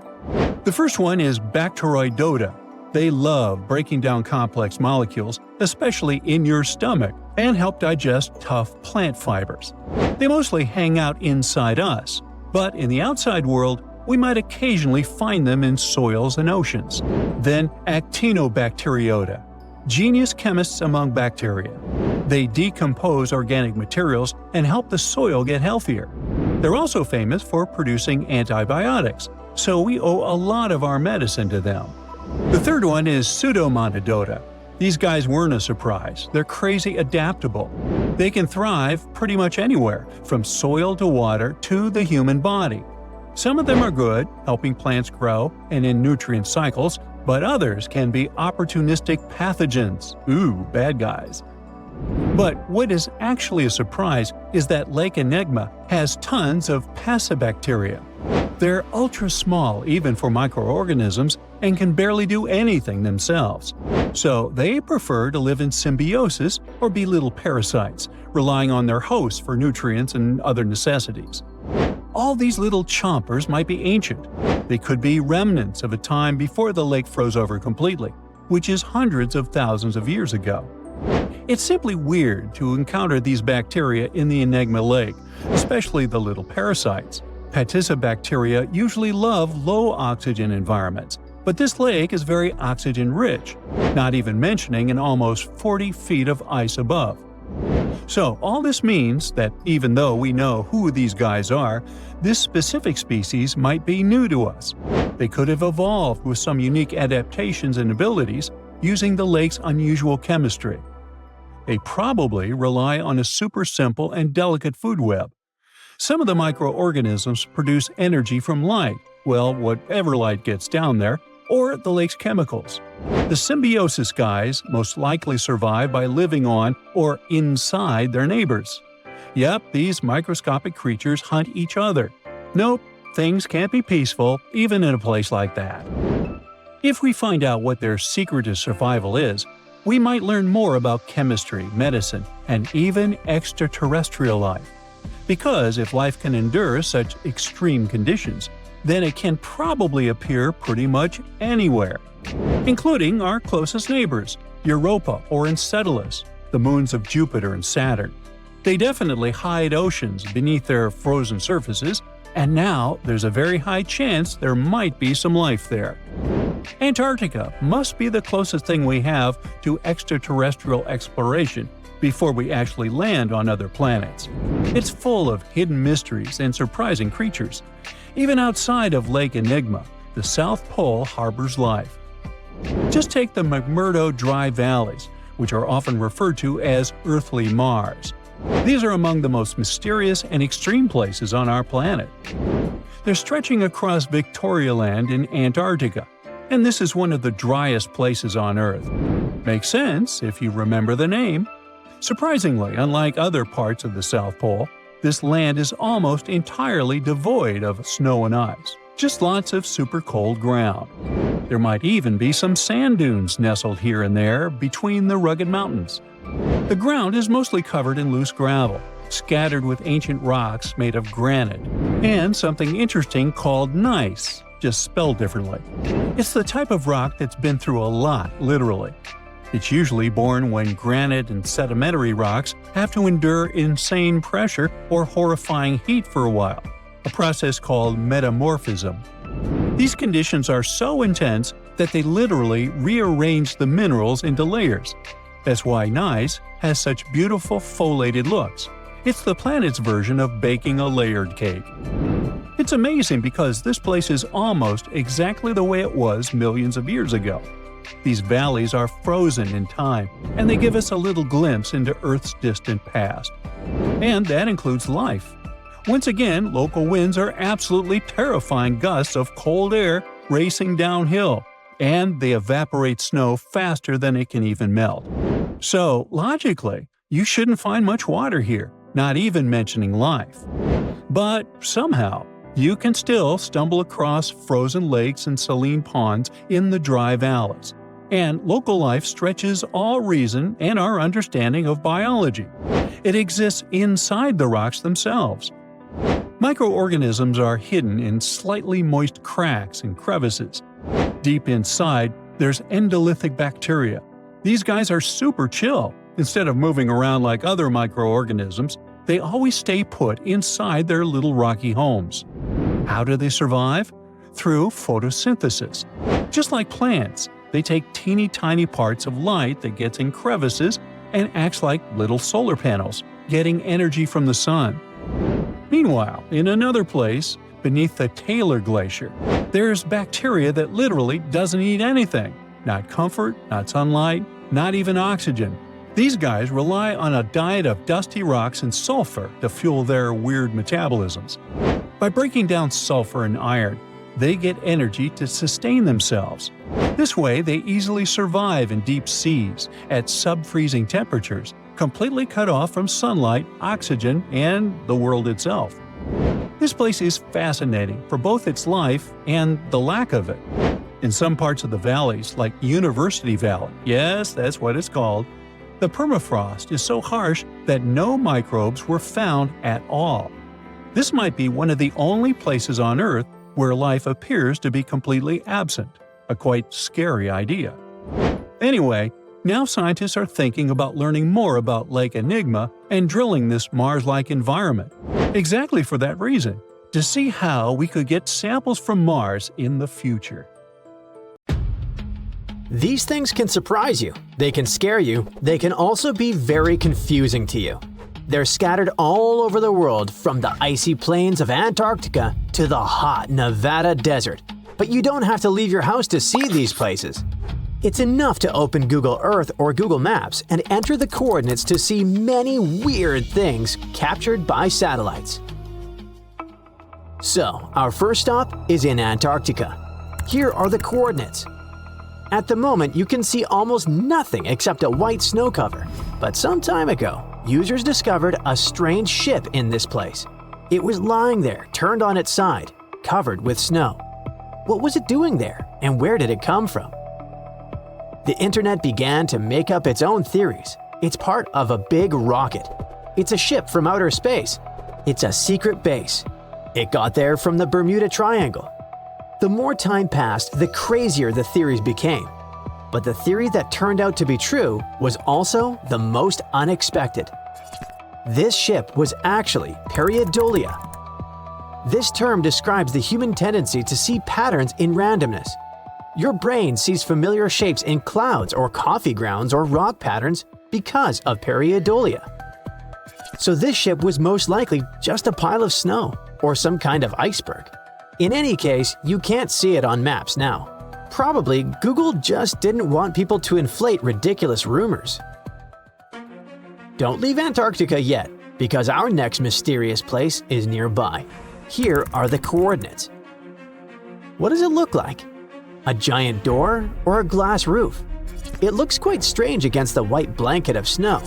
The first one is Bacteroidota. They love breaking down complex molecules, especially in your stomach, and help digest tough plant fibers. They mostly hang out inside us, but in the outside world, we might occasionally find them in soils and oceans. Then Actinobacteriota, genius chemists among bacteria. They decompose organic materials and help the soil get healthier. They're also famous for producing antibiotics, so we owe a lot of our medicine to them. The third one is Pseudomonadota. These guys weren't a surprise. They're crazy adaptable. They can thrive pretty much anywhere, from soil to water to the human body. Some of them are good, helping plants grow and in nutrient cycles, but others can be opportunistic pathogens. Ooh, bad guys. But what is actually a surprise is that Lake Enigma has tons of passibacteria. They're ultra small even for microorganisms and can barely do anything themselves. So they prefer to live in symbiosis or be little parasites, relying on their hosts for nutrients and other necessities. All these little chompers might be ancient. They could be remnants of a time before the lake froze over completely, which is hundreds of thousands of years ago. It's simply weird to encounter these bacteria in the Enigma Lake, especially the little parasites. Passibacteria usually love low-oxygen environments, but this lake is very oxygen-rich, not even mentioning an almost 40 feet of ice above. So all this means that even though we know who these guys are, this specific species might be new to us. They could have evolved with some unique adaptations and abilities using the lake's unusual chemistry. They probably rely on a super simple and delicate food web. Some of the microorganisms produce energy from light, well, whatever light gets down there, or the lake's chemicals. The symbiosis guys most likely survive by living on or inside their neighbors. Yep, these microscopic creatures hunt each other. Nope, things can't be peaceful even in a place like that. If we find out what their secret to survival is, we might learn more about chemistry, medicine, and even extraterrestrial life. Because if life can endure such extreme conditions, then it can probably appear pretty much anywhere, including our closest neighbors, Europa or Enceladus, the moons of Jupiter and Saturn. They definitely hide oceans beneath their frozen surfaces, and now there's a very high chance there might be some life there. Antarctica must be the closest thing we have to extraterrestrial exploration before we actually land on other planets. It's full of hidden mysteries and surprising creatures. Even outside of Lake Enigma, the South Pole harbors life. Just take the McMurdo Dry Valleys, which are often referred to as Earthly Mars. These are among the most mysterious and extreme places on our planet. They're stretching across Victoria Land in Antarctica, and this is one of the driest places on Earth. Makes sense if you remember the name. Surprisingly, unlike other parts of the South Pole, this land is almost entirely devoid of snow and ice, just lots of super cold ground. There might even be some sand dunes nestled here and there between the rugged mountains. The ground is mostly covered in loose gravel, scattered with ancient rocks made of granite, and something interesting called gneiss, just spelled differently. It's the type of rock that's been through a lot, literally. It's usually born when granite and sedimentary rocks have to endure insane pressure or horrifying heat for a while, a process called metamorphism. These conditions are so intense that they literally rearrange the minerals into layers. That's why gneiss has such beautiful foliated looks. It's the planet's version of baking a layered cake. It's amazing because this place is almost exactly the way it was millions of years ago. These valleys are frozen in time, and they give us a little glimpse into Earth's distant past. And that includes life. Once again, local winds are absolutely terrifying gusts of cold air racing downhill, and they evaporate snow faster than it can even melt. So, logically, you shouldn't find much water here, not even mentioning life. But somehow, you can still stumble across frozen lakes and saline ponds in the dry valleys. And local life stretches all reason and our understanding of biology. It exists inside the rocks themselves. Microorganisms are hidden in slightly moist cracks and crevices. Deep inside, there's endolithic bacteria. These guys are super chill. Instead of moving around like other microorganisms, they always stay put inside their little rocky homes. How do they survive? Through photosynthesis. Just like plants, they take teeny tiny parts of light that gets in crevices and acts like little solar panels, getting energy from the sun. Meanwhile, in another place, beneath the Taylor Glacier, there's bacteria that literally doesn't eat anything. Not comfort, not sunlight, not even oxygen. These guys rely on a diet of dusty rocks and sulfur to fuel their weird metabolisms. By breaking down sulfur and iron, they get energy to sustain themselves. This way, they easily survive in deep seas at sub-freezing temperatures, completely cut off from sunlight, oxygen, and the world itself. This place is fascinating for both its life and the lack of it. In some parts of the valleys, like University Valley, yes, that's what it's called, the permafrost is so harsh that no microbes were found at all. This might be one of the only places on Earth where life appears to be completely absent, a quite scary idea. Anyway, now scientists are thinking about learning more about Lake Enigma and drilling this Mars-like environment, exactly for that reason, to see how we could get samples from Mars in the future. These things can surprise you, they can scare you, they can also be very confusing to you. They're scattered all over the world, from the icy plains of Antarctica to the hot Nevada desert. But you don't have to leave your house to see these places. It's enough to open Google Earth or Google Maps and enter the coordinates to see many weird things captured by satellites. So, our first stop is in Antarctica. Here are the coordinates. At the moment, you can see almost nothing except a white snow cover. But some time ago, users discovered a strange ship in this place. It was lying there, turned on its side, covered with snow. What was it doing there, and where did it come from? The internet began to make up its own theories. It's part of a big rocket. It's a ship from outer space. It's a secret base. It got there from the Bermuda Triangle. The more time passed, the crazier the theories became. But the theory that turned out to be true was also the most unexpected. This ship was actually pareidolia. This term describes the human tendency to see patterns in randomness. Your brain sees familiar shapes in clouds or coffee grounds or rock patterns because of pareidolia. So this ship was most likely just a pile of snow or some kind of iceberg. In any case, you can't see it on maps now. Probably Google just didn't want people to inflate ridiculous rumors. Don't leave Antarctica yet, because our next mysterious place is nearby. Here are the coordinates. What does it look like? A giant door or a glass roof? It looks quite strange against the white blanket of snow.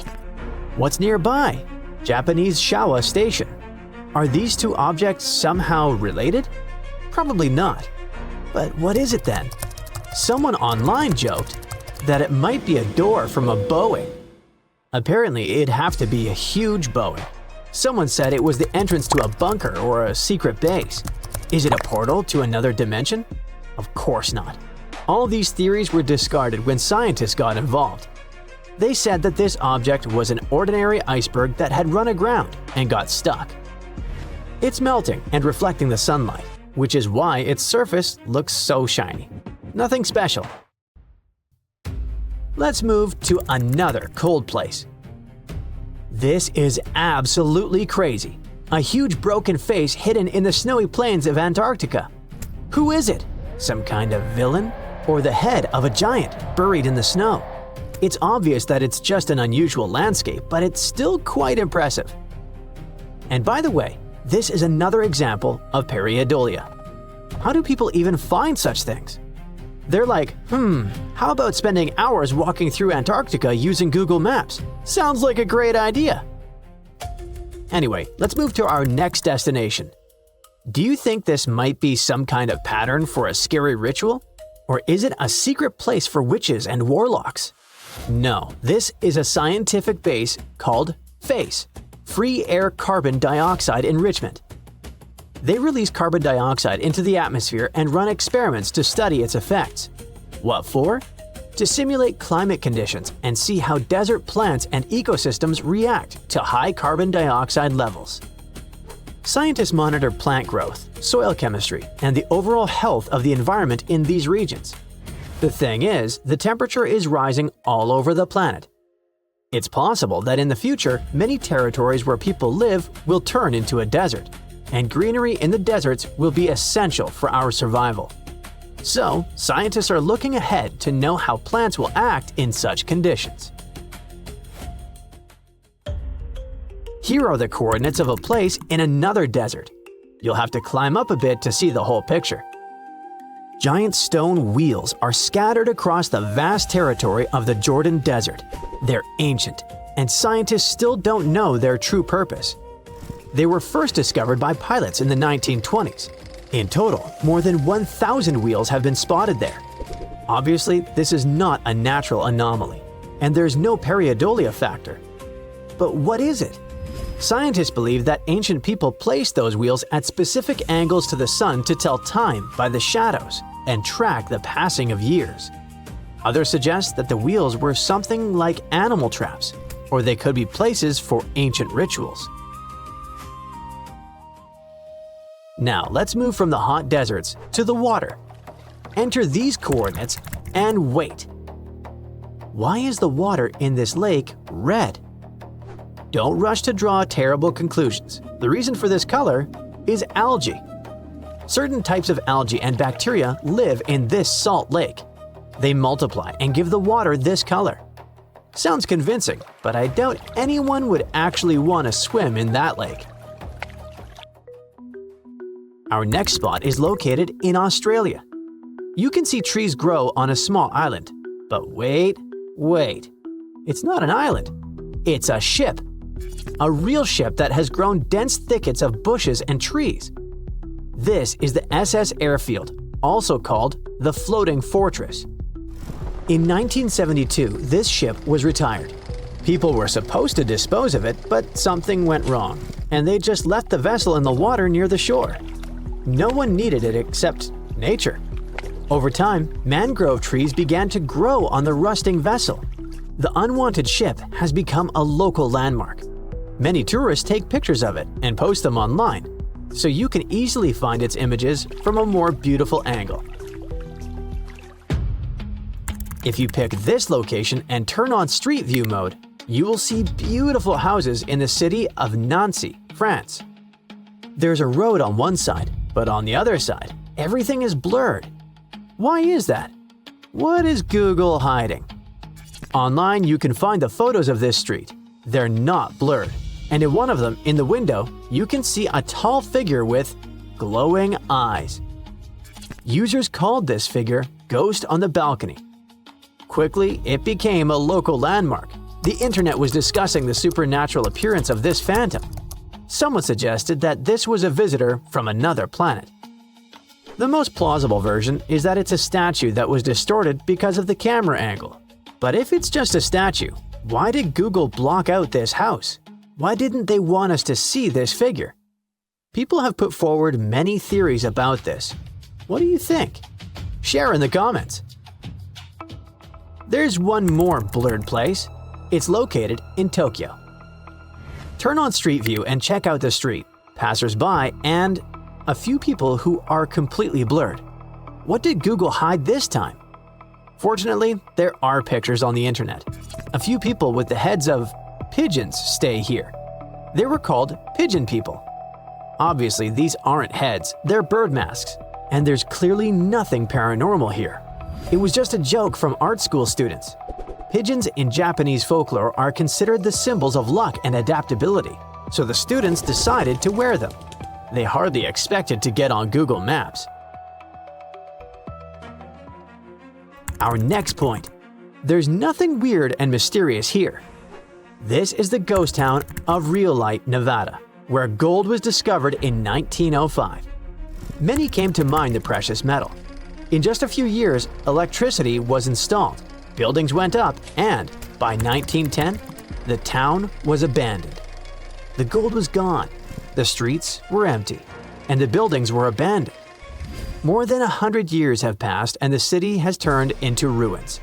What's nearby? Japanese Showa Station. Are these two objects somehow related? Probably not. But what is it then? Someone online joked that it might be a door from a Boeing. Apparently, it'd have to be a huge Boeing. Someone said it was the entrance to a bunker or a secret base. Is it a portal to another dimension? Of course not. All these theories were discarded when scientists got involved. They said that this object was an ordinary iceberg that had run aground and got stuck. It's melting and reflecting the sunlight, which is why its surface looks so shiny. Nothing special. Let's move to another cold place. This is absolutely crazy. A huge broken face hidden in the snowy plains of Antarctica. Who is it? Some kind of villain? Or the head of a giant buried in the snow? It's obvious that it's just an unusual landscape, but it's still quite impressive. And by the way, this is another example of pareidolia. How do people even find such things? They're like, how about spending hours walking through Antarctica using Google Maps? Sounds like a great idea. Anyway, let's move to our next destination. Do you think this might be some kind of pattern for a scary ritual? Or is it a secret place for witches and warlocks? No, this is a scientific base called FACE, Free Air Carbon Dioxide Enrichment. They release carbon dioxide into the atmosphere and run experiments to study its effects. What for? To simulate climate conditions and see how desert plants and ecosystems react to high carbon dioxide levels. Scientists monitor plant growth, soil chemistry, and the overall health of the environment in these regions. The thing is, the temperature is rising all over the planet. It's possible that in the future, many territories where people live will turn into a desert, and greenery in the deserts will be essential for our survival. So, scientists are looking ahead to know how plants will act in such conditions. Here are the coordinates of a place in another desert. You'll have to climb up a bit to see the whole picture. Giant stone wheels are scattered across the vast territory of the Jordan Desert. They're ancient, and scientists still don't know their true purpose. They were first discovered by pilots in the 1920s. In total, more than 1,000 wheels have been spotted there. Obviously, this is not a natural anomaly, and there's no pareidolia factor. But what is it? Scientists believe that ancient people placed those wheels at specific angles to the sun to tell time by the shadows and track the passing of years. Others suggest that the wheels were something like animal traps, or they could be places for ancient rituals. Now let's move from the hot deserts to the water. Enter these coordinates and wait. Why is the water in this lake red? Don't rush to draw terrible conclusions. The reason for this color is algae. Certain types of algae and bacteria live in this salt lake. They multiply and give the water this color. Sounds convincing, but I doubt anyone would actually want to swim in that lake. Our next spot is located in Australia. You can see trees grow on a small island. But wait. It's not an island. It's a ship. A real ship that has grown dense thickets of bushes and trees. This is the SS Airfield, also called the Floating Fortress. In 1972, this ship was retired. People were supposed to dispose of it, but something went wrong, and they just left the vessel in the water near the shore. No one needed it except nature. Over time, mangrove trees began to grow on the rusting vessel. The unwanted ship has become a local landmark. Many tourists take pictures of it and post them online, so you can easily find its images from a more beautiful angle. If you pick this location and turn on Street View mode, you will see beautiful houses in the city of Nancy, France. There's a road on one side, but on the other side, everything is blurred. Why is that? What is Google hiding? Online, you can find the photos of this street. They're not blurred. And in one of them, in the window, you can see a tall figure with glowing eyes. Users called this figure Ghost on the Balcony. Quickly, it became a local landmark. The internet was discussing the supernatural appearance of this phantom. Someone suggested that this was a visitor from another planet. The most plausible version is that it's a statue that was distorted because of the camera angle. But if it's just a statue, why did Google block out this house? Why didn't they want us to see this figure? People have put forward many theories about this. What do you think? Share in the comments. There's one more blurred place. It's located in Tokyo. Turn on Street View and check out the street, passers-by, and a few people who are completely blurred. What did Google hide this time? Fortunately, there are pictures on the internet. A few people with the heads of pigeons stay here. They were called pigeon people. Obviously, these aren't heads, they're bird masks, and there's clearly nothing paranormal here. It was just a joke from art school students. Pigeons in Japanese folklore are considered the symbols of luck and adaptability, so the students decided to wear them. They hardly expected to get on Google Maps. Our next point. There's nothing weird and mysterious here. This is the ghost town of Rhyolite, Nevada, where gold was discovered in 1905. Many came to mine the precious metal. In just a few years, electricity was installed, buildings went up, and by 1910, the town was abandoned. The gold was gone, the streets were empty, and the buildings were abandoned. More than 100 years have passed and the city has turned into ruins.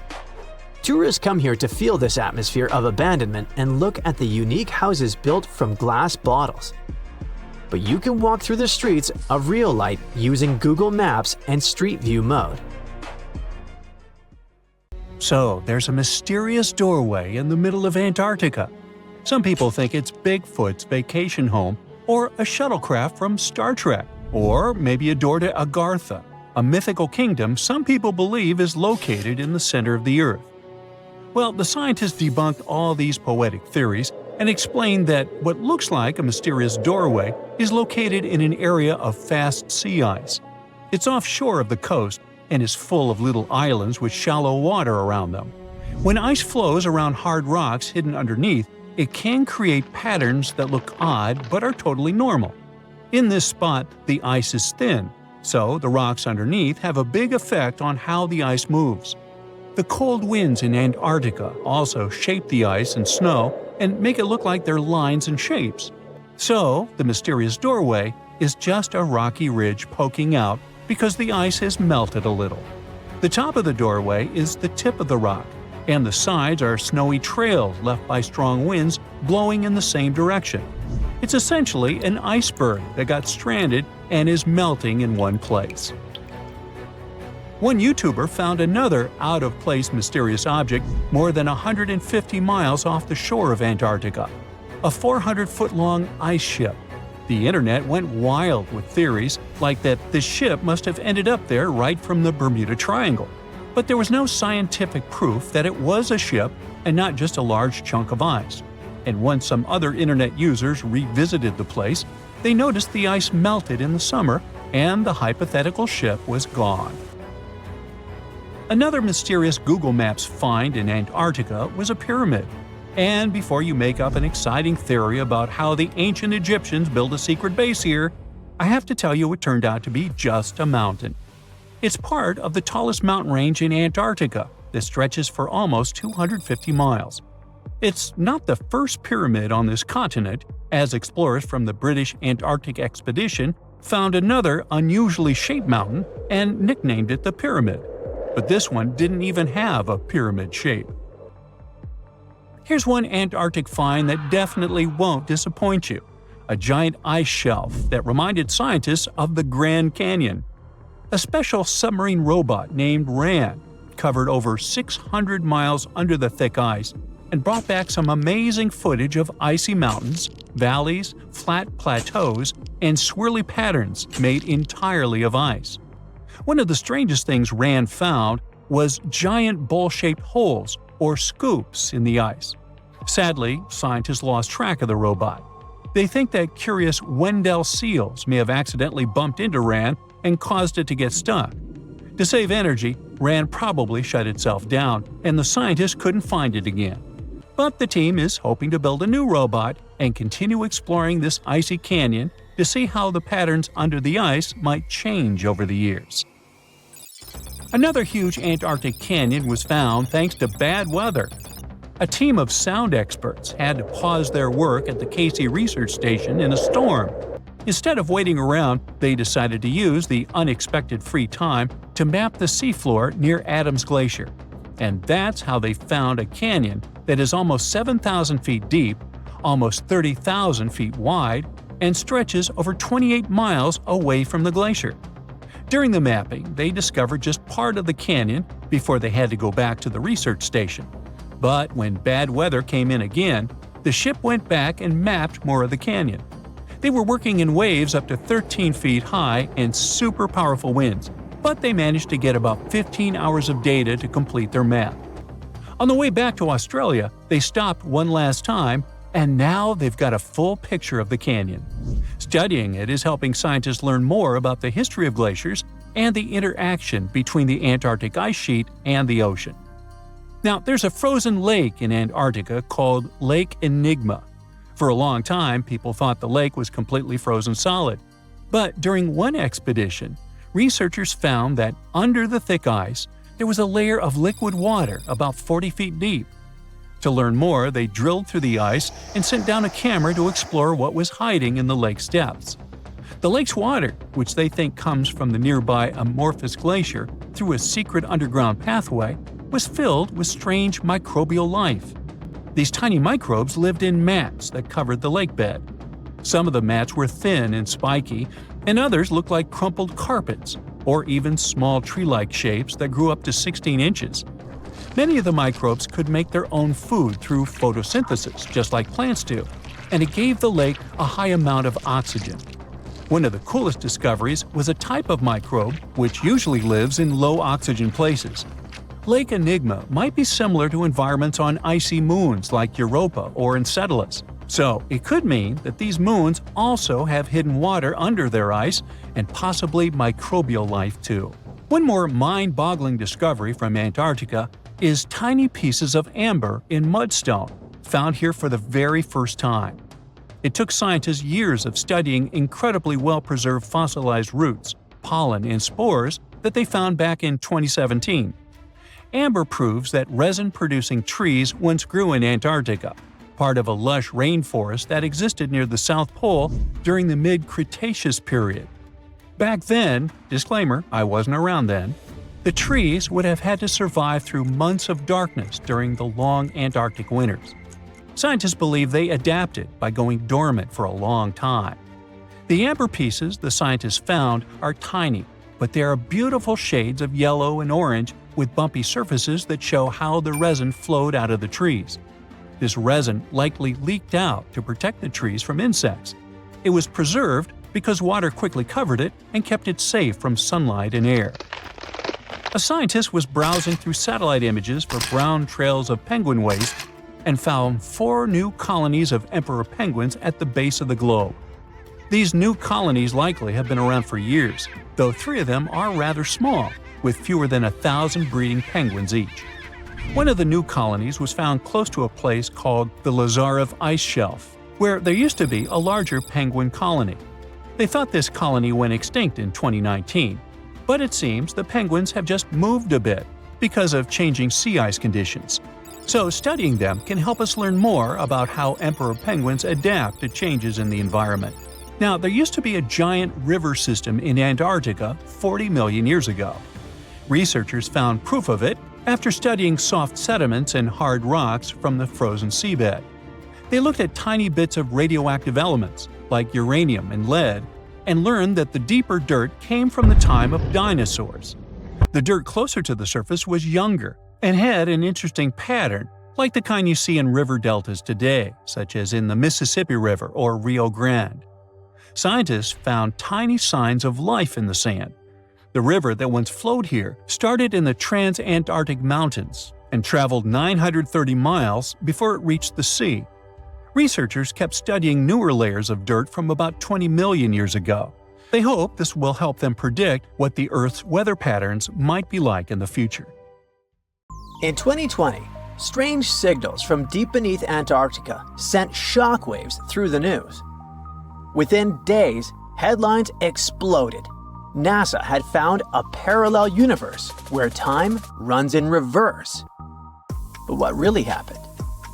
Tourists come here to feel this atmosphere of abandonment and look at the unique houses built from glass bottles. But you can walk through the streets of Rhyolite using Google Maps and Street View mode. So, there's a mysterious doorway in the middle of Antarctica. Some people think it's Bigfoot's vacation home, or a shuttlecraft from Star Trek, or maybe a door to Agartha, a mythical kingdom some people believe is located in the center of the Earth. Well, the scientists debunked all these poetic theories and explained that what looks like a mysterious doorway is located in an area of fast sea ice. It's offshore of the coast, and is full of little islands with shallow water around them. When ice flows around hard rocks hidden underneath, it can create patterns that look odd but are totally normal. In this spot, the ice is thin, so the rocks underneath have a big effect on how the ice moves. The cold winds in Antarctica also shape the ice and snow and make it look like they're lines and shapes. So, the mysterious doorway is just a rocky ridge poking out because the ice has melted a little. The top of the doorway is the tip of the rock, and the sides are snowy trails left by strong winds blowing in the same direction. It's essentially an iceberg that got stranded and is melting in one place. One YouTuber found another out-of-place mysterious object more than 150 miles off the shore of Antarctica, a 400-foot-long ice ship. The internet went wild with theories like that the ship must have ended up there right from the Bermuda Triangle. But there was no scientific proof that it was a ship and not just a large chunk of ice. And once some other internet users revisited the place, they noticed the ice melted in the summer and the hypothetical ship was gone. Another mysterious Google Maps find in Antarctica was a pyramid. And before you make up an exciting theory about how the ancient Egyptians built a secret base here, I have to tell you it turned out to be just a mountain. It's part of the tallest mountain range in Antarctica that stretches for almost 250 miles. It's not the first pyramid on this continent, as explorers from the British Antarctic Expedition found another unusually shaped mountain and nicknamed it the Pyramid. But this one didn't even have a pyramid shape. Here's one Antarctic find that definitely won't disappoint you: a giant ice shelf that reminded scientists of the Grand Canyon. A special submarine robot named RAN covered over 600 miles under the thick ice and brought back some amazing footage of icy mountains, valleys, flat plateaus, and swirly patterns made entirely of ice. One of the strangest things RAN found was giant bowl-shaped holes or scoops in the ice. Sadly, scientists lost track of the robot. They think that curious Wendell seals may have accidentally bumped into RAN and caused it to get stuck. To save energy, RAN probably shut itself down, and the scientists couldn't find it again. But the team is hoping to build a new robot and continue exploring this icy canyon to see how the patterns under the ice might change over the years. Another huge Antarctic canyon was found thanks to bad weather. A team of sound experts had to pause their work at the Casey Research Station in a storm. Instead of waiting around, they decided to use the unexpected free time to map the seafloor near Adams Glacier. And that's how they found a canyon that is almost 7,000 feet deep, almost 30,000 feet wide, and stretches over 28 miles away from the glacier. During the mapping, they discovered just part of the canyon before they had to go back to the research station. But when bad weather came in again, the ship went back and mapped more of the canyon. They were working in waves up to 13 feet high and super powerful winds, but they managed to get about 15 hours of data to complete their map. On the way back to Australia, they stopped one last time, and now they've got a full picture of the canyon. Studying it is helping scientists learn more about the history of glaciers and the interaction between the Antarctic ice sheet and the ocean. Now, there's a frozen lake in Antarctica called Lake Enigma. For a long time, people thought the lake was completely frozen solid. But during one expedition, researchers found that under the thick ice, there was a layer of liquid water about 40 feet deep. To learn more, they drilled through the ice and sent down a camera to explore what was hiding in the lake's depths. The lake's water, which they think comes from the nearby Amorphous Glacier through a secret underground pathway, was filled with strange microbial life. These tiny microbes lived in mats that covered the lake bed. Some of the mats were thin and spiky, and others looked like crumpled carpets, or even small tree-like shapes that grew up to 16 inches. Many of the microbes could make their own food through photosynthesis, just like plants do, and it gave the lake a high amount of oxygen. One of the coolest discoveries was a type of microbe which usually lives in low-oxygen places. Lake Enigma might be similar to environments on icy moons like Europa or Enceladus, so it could mean that these moons also have hidden water under their ice and possibly microbial life too. One more mind-boggling discovery from Antarctica is tiny pieces of amber in mudstone, found here for the very first time. It took scientists years of studying incredibly well-preserved fossilized roots, pollen, and spores that they found back in 2017. Amber proves that resin-producing trees once grew in Antarctica, part of a lush rainforest that existed near the South Pole during the mid-Cretaceous period. Back then, disclaimer, I wasn't around then, the trees would have had to survive through months of darkness during the long Antarctic winters. Scientists believe they adapted by going dormant for a long time. The amber pieces the scientists found are tiny, but they are beautiful shades of yellow and orange with bumpy surfaces that show how the resin flowed out of the trees. This resin likely leaked out to protect the trees from insects. It was preserved because water quickly covered it and kept it safe from sunlight and air. A scientist was browsing through satellite images for brown trails of penguin waste and found 4 new colonies of emperor penguins at the base of the globe. These new colonies likely have been around for years, though 3 of them are rather small, with fewer than 1,000 breeding penguins each. One of the new colonies was found close to a place called the Lazarev Ice Shelf, where there used to be a larger penguin colony. They thought this colony went extinct in 2019, but it seems the penguins have just moved a bit because of changing sea ice conditions. So studying them can help us learn more about how emperor penguins adapt to changes in the environment. Now, there used to be a giant river system in Antarctica 40 million years ago. Researchers found proof of it after studying soft sediments and hard rocks from the frozen seabed. They looked at tiny bits of radioactive elements, like uranium and lead, and learned that the deeper dirt came from the time of dinosaurs. The dirt closer to the surface was younger and had an interesting pattern, like the kind you see in river deltas today, such as in the Mississippi River or Rio Grande. Scientists found tiny signs of life in the sand. The river that once flowed here started in the Trans-Antarctic Mountains and traveled 930 miles before it reached the sea. Researchers kept studying newer layers of dirt from about 20 million years ago. They hope this will help them predict what the Earth's weather patterns might be like in the future. In 2020, strange signals from deep beneath Antarctica sent shockwaves through the news. Within days, headlines exploded. NASA had found a parallel universe where time runs in reverse. But what really happened?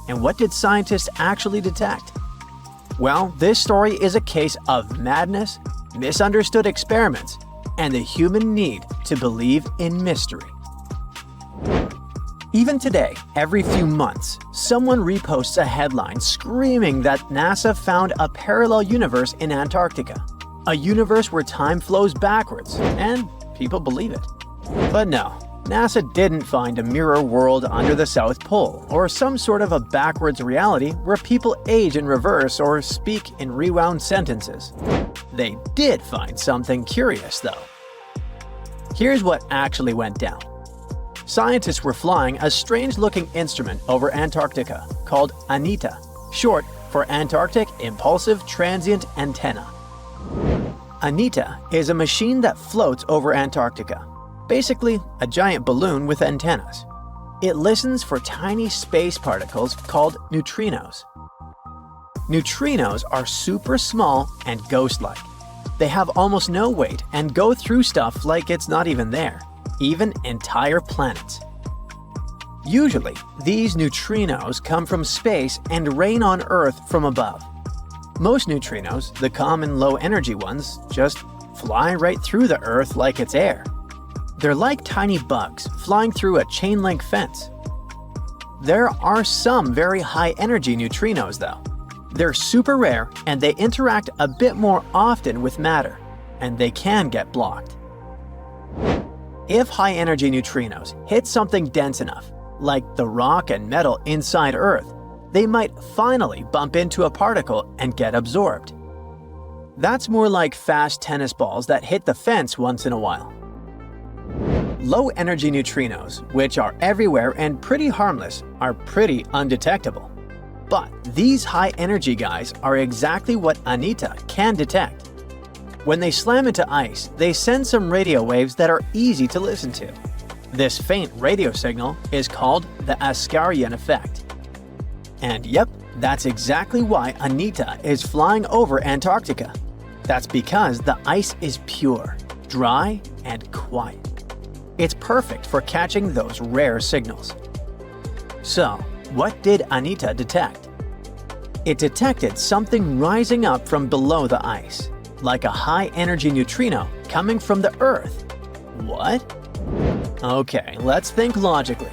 And what did scientists actually detect? Well, this story is a case of madness, misunderstood experiments, and the human need to believe in mystery. Even today, every few months, someone reposts a headline screaming that NASA found a parallel universe in Antarctica. A universe where time flows backwards, and people believe it. But no, NASA didn't find a mirror world under the South Pole, or some sort of a backwards reality where people age in reverse or speak in rewound sentences. They did find something curious, though. Here's what actually went down. Scientists were flying a strange-looking instrument over Antarctica called ANITA, short for Antarctic Impulsive Transient Antenna. ANITA is a machine that floats over Antarctica, basically a giant balloon with antennas. It listens for tiny space particles called neutrinos. Neutrinos are super small and ghost-like. They have almost no weight and go through stuff like it's not even there, even entire planets. Usually, these neutrinos come from space and rain on Earth from above. Most neutrinos, the common low-energy ones, just fly right through the Earth like it's air. They're like tiny bugs flying through a chain-link fence. There are some very high-energy neutrinos, though. They're super rare and they interact a bit more often with matter, and they can get blocked. If high-energy neutrinos hit something dense enough, like the rock and metal inside Earth, they might finally bump into a particle and get absorbed. That's more like fast tennis balls that hit the fence once in a while. Low-energy neutrinos, which are everywhere and pretty harmless, are pretty undetectable. But these high-energy guys are exactly what ANITA can detect. When they slam into ice, they send some radio waves that are easy to listen to. This faint radio signal is called the Askaryan effect. And yep, that's exactly why Anita is flying over Antarctica. That's because the ice is pure, dry, and quiet. It's perfect for catching those rare signals. So, what did Anita detect? It detected something rising up from below the ice, like a high-energy neutrino coming from the Earth. What? Okay, let's think logically.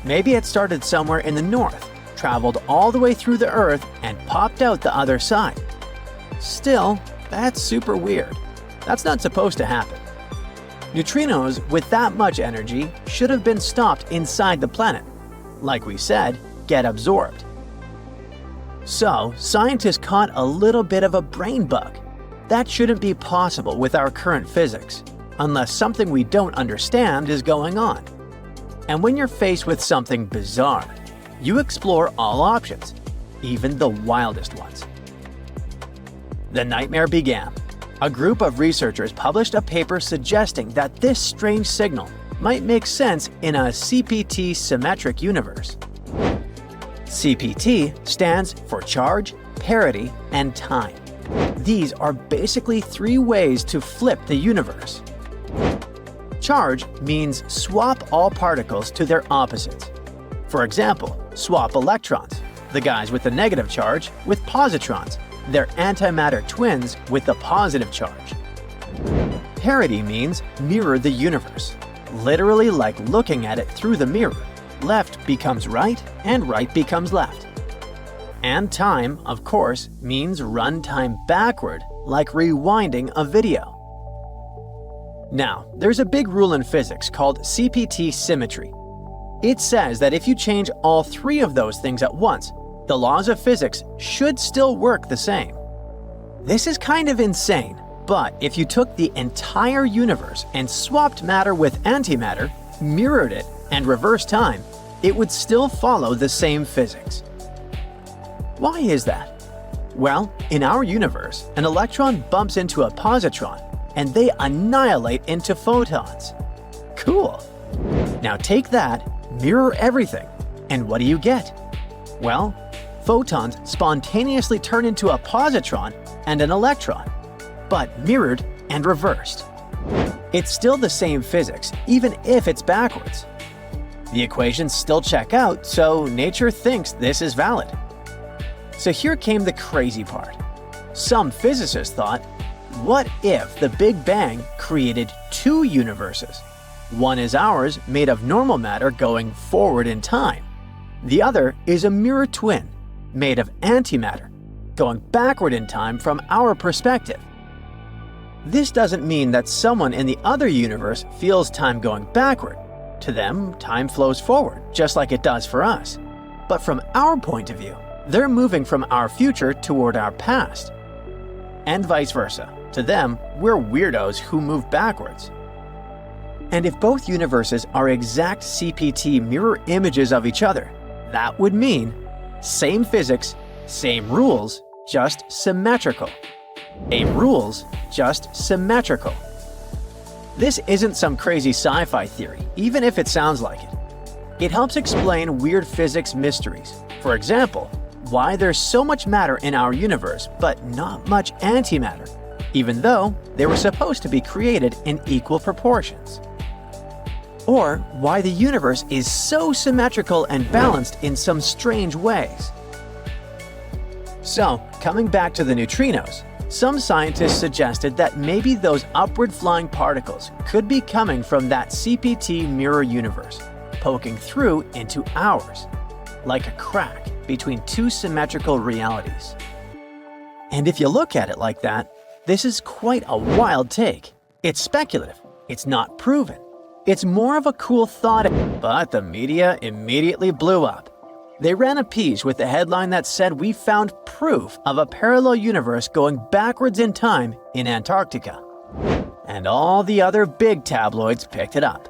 Maybe it started somewhere in the north, traveled all the way through the Earth, and popped out the other side. Still, that's super weird. That's not supposed to happen. Neutrinos with that much energy should have been stopped inside the planet. Like we said, get absorbed. So, scientists caught a little bit of a brain bug. That shouldn't be possible with our current physics, unless something we don't understand is going on. And when you're faced with something bizarre, you explore all options, even the wildest ones. The nightmare began. A group of researchers published a paper suggesting that this strange signal might make sense in a CPT symmetric universe. CPT stands for charge, parity, and time. These are basically three ways to flip the universe. Charge means swap all particles to their opposites. For example, swap electrons, the guys with the negative charge, with positrons, their antimatter twins with the positive charge. Parity means mirror the universe, literally like looking at it through the mirror. Left becomes right and right becomes left. And time, of course, means run time backward, like rewinding a video. Now, there's a big rule in physics called CPT symmetry. It says that if you change all three of those things at once, the laws of physics should still work the same. This is kind of insane, but if you took the entire universe and swapped matter with antimatter, mirrored it, and reversed time, it would still follow the same physics. Why is that? Well, in our universe, an electron bumps into a positron, and they annihilate into photons. Cool! Now take that, mirror everything, and what do you get? Well, photons spontaneously turn into a positron and an electron, but mirrored and reversed. It's still the same physics, even if it's backwards. The equations still check out, so nature thinks this is valid. So here came the crazy part. Some physicists thought, what if the Big Bang created two universes? One is ours, made of normal matter going forward in time. The other is a mirror twin, made of antimatter, going backward in time from our perspective. This doesn't mean that someone in the other universe feels time going backward. To them, time flows forward, just like it does for us. But from our point of view, they're moving from our future toward our past. And vice versa. To them, we're weirdos who move backwards. And if both universes are exact CPT mirror images of each other, that would mean same physics, same rules, just symmetrical. Same rules, just symmetrical. This isn't some crazy sci-fi theory, even if it sounds like it. It helps explain weird physics mysteries. For example, why there's so much matter in our universe, but not much antimatter, even though they were supposed to be created in equal proportions. Or why the universe is so symmetrical and balanced in some strange ways. So, coming back to the neutrinos, some scientists suggested that maybe those upward-flying particles could be coming from that CPT mirror universe, poking through into ours, like a crack between two symmetrical realities. And if you look at it like that, this is quite a wild take. It's speculative. It's not proven. It's more of a cool thought, but the media immediately blew up. They ran a piece with a headline that said we found proof of a parallel universe going backwards in time in Antarctica. And all the other big tabloids picked it up.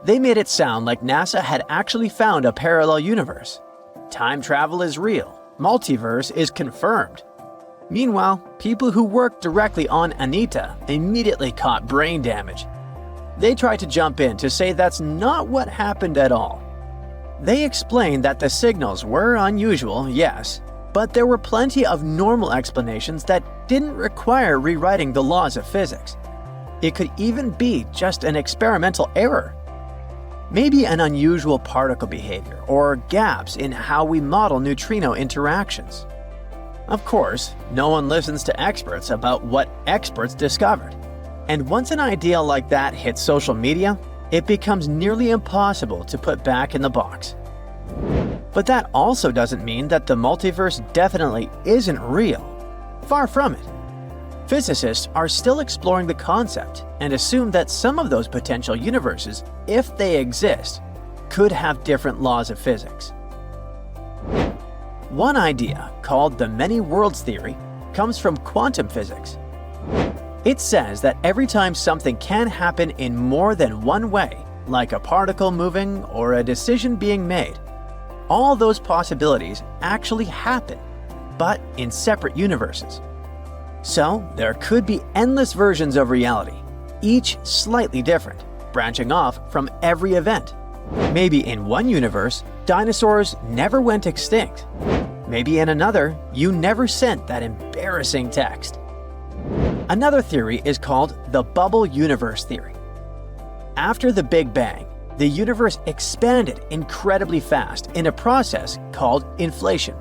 They made it sound like NASA had actually found a parallel universe. Time travel is real. Multiverse is confirmed. Meanwhile, people who worked directly on Anita immediately caught brain damage. They tried to jump in to say that's not what happened at all. They explained that the signals were unusual, yes, but there were plenty of normal explanations that didn't require rewriting the laws of physics. It could even be just an experimental error. Maybe an unusual particle behavior or gaps in how we model neutrino interactions. Of course, no one listens to experts about what experts discovered. And once an idea like that hits social media, it becomes nearly impossible to put back in the box. But that also doesn't mean that the multiverse definitely isn't real. Far from it. Physicists are still exploring the concept and assume that some of those potential universes, if they exist, could have different laws of physics. One idea, called the many worlds theory, comes from quantum physics. It says that every time something can happen in more than one way, like a particle moving or a decision being made, all those possibilities actually happen, but in separate universes. So there could be endless versions of reality, each slightly different, branching off from every event. Maybe in one universe, dinosaurs never went extinct. Maybe in another, you never sent that embarrassing text. Another theory is called the bubble universe theory. After the Big Bang, the universe expanded incredibly fast in a process called inflation.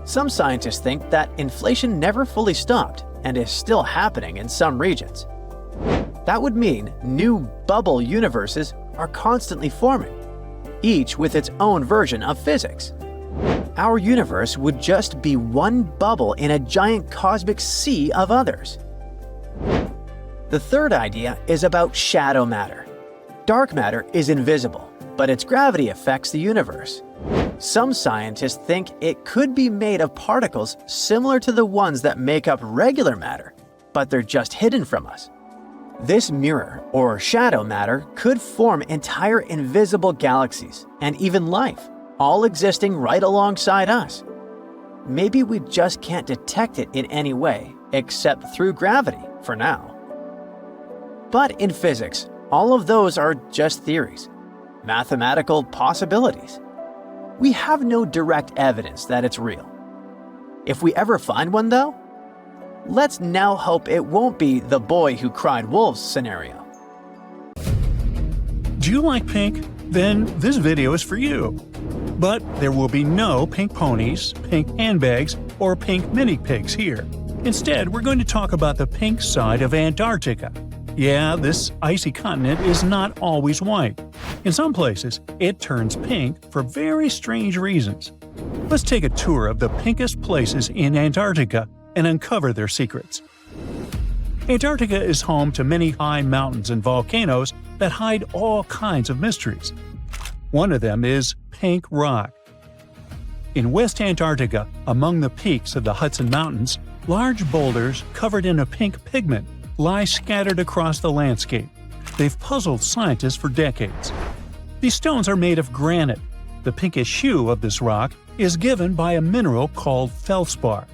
Some scientists think that inflation never fully stopped and is still happening in some regions. That would mean new bubble universes are constantly forming, each with its own version of physics. Our universe would just be one bubble in a giant cosmic sea of others. The third idea is about shadow matter. Dark matter is invisible, but its gravity affects the universe. Some scientists think it could be made of particles similar to the ones that make up regular matter, but they're just hidden from us. This mirror, or shadow matter, could form entire invisible galaxies and even life, all existing right alongside us. Maybe we just can't detect it in any way except through gravity for now. But in physics, all of those are just theories, mathematical possibilities. We have no direct evidence that it's real. If we ever find one, though, let's now hope it won't be the boy who cried wolf scenario. Do you like pink? Then this video is for you. But there will be no pink ponies, pink handbags, or pink mini pigs here. Instead, we're going to talk about the pink side of Antarctica. Yeah, this icy continent is not always white. In some places, it turns pink for very strange reasons. Let's take a tour of the pinkest places in Antarctica and uncover their secrets. Antarctica is home to many high mountains and volcanoes that hide all kinds of mysteries. One of them is pink rock. In West Antarctica, among the peaks of the Hudson Mountains, large boulders covered in a pink pigment lie scattered across the landscape. They've puzzled scientists for decades. These stones are made of granite. The pinkish hue of this rock is given by a mineral called feldspar.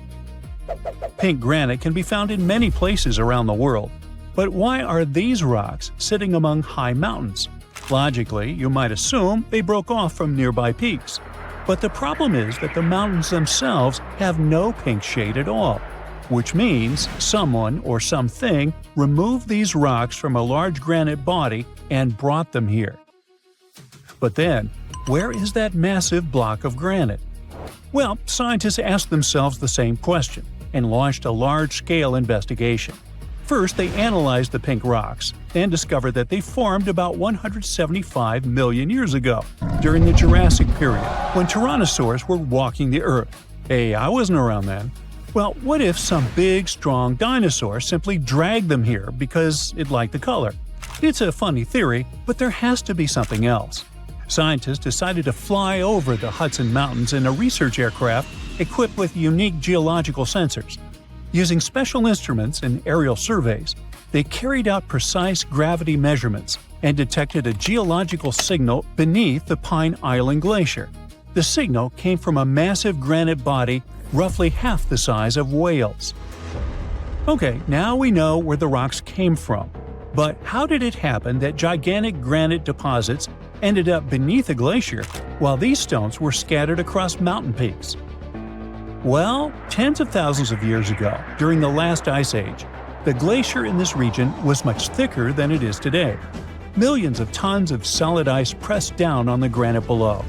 Pink granite can be found in many places around the world. But why are these rocks sitting among high mountains? Logically, you might assume they broke off from nearby peaks. But the problem is that the mountains themselves have no pink shade at all, which means someone or something removed these rocks from a large granite body and brought them here. But then, where is that massive block of granite? Well, scientists asked themselves the same question and launched a large-scale investigation. First, they analyzed the pink rocks and discovered that they formed about 175 million years ago, during the Jurassic period, when tyrannosaurs were walking the Earth. Hey, I wasn't around then. Well, what if some big, strong dinosaur simply dragged them here because it liked the color? It's a funny theory, but there has to be something else. Scientists decided to fly over the Hudson Mountains in a research aircraft equipped with unique geological sensors. Using special instruments and aerial surveys, they carried out precise gravity measurements and detected a geological signal beneath the Pine Island Glacier. The signal came from a massive granite body roughly half the size of whales. Okay, now we know where the rocks came from. But how did it happen that gigantic granite deposits ended up beneath a glacier while these stones were scattered across mountain peaks? Well, tens of thousands of years ago, during the last ice age, the glacier in this region was much thicker than it is today. Millions of tons of solid ice pressed down on the granite below.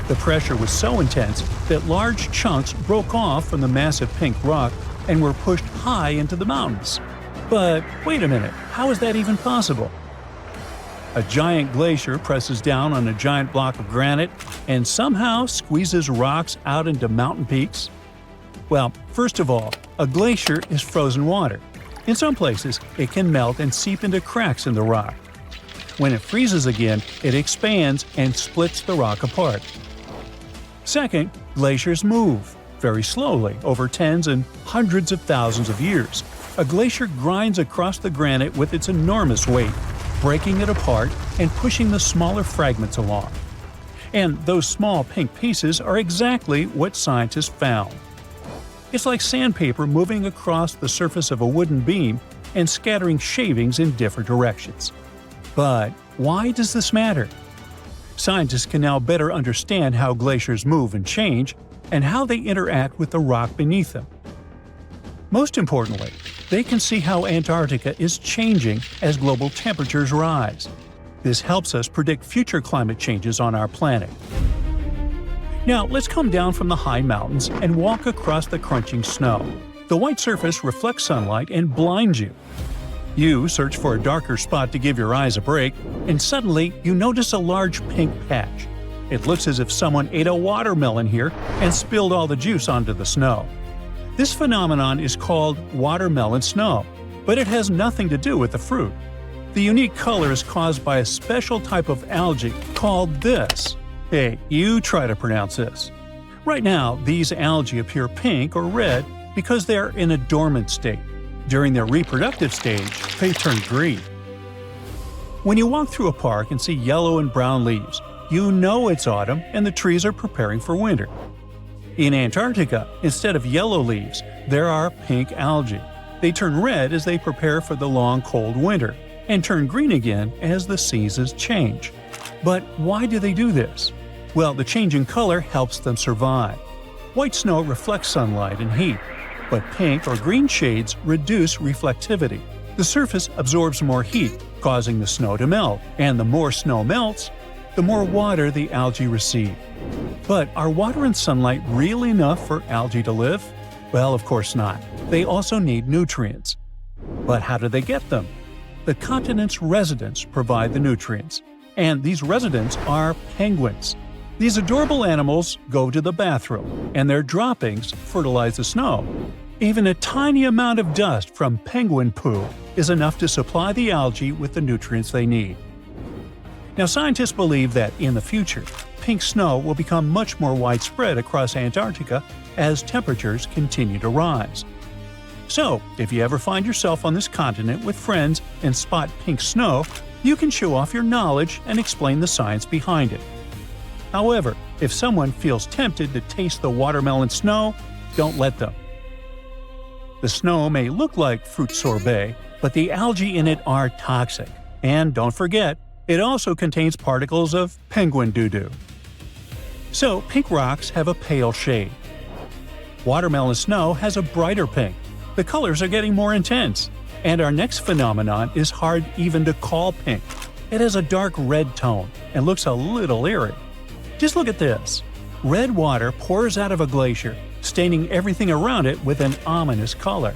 The pressure was so intense that large chunks broke off from the massive pink rock and were pushed high into the mountains. But wait a minute, how is that even possible? A giant glacier presses down on a giant block of granite and somehow squeezes rocks out into mountain peaks? Well, first of all, a glacier is frozen water. In some places, it can melt and seep into cracks in the rock. When it freezes again, it expands and splits the rock apart. Second, glaciers move very slowly over tens and hundreds of thousands of years. A glacier grinds across the granite with its enormous weight, breaking it apart and pushing the smaller fragments along. And those small pink pieces are exactly what scientists found. It's like sandpaper moving across the surface of a wooden beam and scattering shavings in different directions. But why does this matter? Scientists can now better understand how glaciers move and change, and how they interact with the rock beneath them. Most importantly, they can see how Antarctica is changing as global temperatures rise. This helps us predict future climate changes on our planet. Now, let's come down from the high mountains and walk across the crunching snow. The white surface reflects sunlight and blinds you. You search for a darker spot to give your eyes a break, and suddenly you notice a large pink patch. It looks as if someone ate a watermelon here and spilled all the juice onto the snow. This phenomenon is called watermelon snow, but it has nothing to do with the fruit. The unique color is caused by a special type of algae called this. Hey, you try to pronounce this. Right now, these algae appear pink or red because they are in a dormant state. During their reproductive stage, they turn green. When you walk through a park and see yellow and brown leaves, you know it's autumn and the trees are preparing for winter. In Antarctica, instead of yellow leaves, there are pink algae. They turn red as they prepare for the long cold winter, and turn green again as the seasons change. But why do they do this? Well, the change in color helps them survive. White snow reflects sunlight and heat, but pink or green shades reduce reflectivity. The surface absorbs more heat, causing the snow to melt, and the more snow melts, the more water the algae receive. But are water and sunlight really enough for algae to live? Well, of course not. They also need nutrients. But how do they get them? The continent's residents provide the nutrients. And these residents are penguins. These adorable animals go to the bathroom, and their droppings fertilize the snow. Even a tiny amount of dust from penguin poo is enough to supply the algae with the nutrients they need. Now, scientists believe that in the future, pink snow will become much more widespread across Antarctica as temperatures continue to rise. So, if you ever find yourself on this continent with friends and spot pink snow, you can show off your knowledge and explain the science behind it. However, if someone feels tempted to taste the watermelon snow, don't let them. The snow may look like fruit sorbet, but the algae in it are toxic. And don't forget, it also contains particles of penguin doo-doo. So, pink rocks have a pale shade. Watermelon snow has a brighter pink. The colors are getting more intense. And our next phenomenon is hard even to call pink. It has a dark red tone and looks a little eerie. Just look at this. Red water pours out of a glacier, staining everything around it with an ominous color.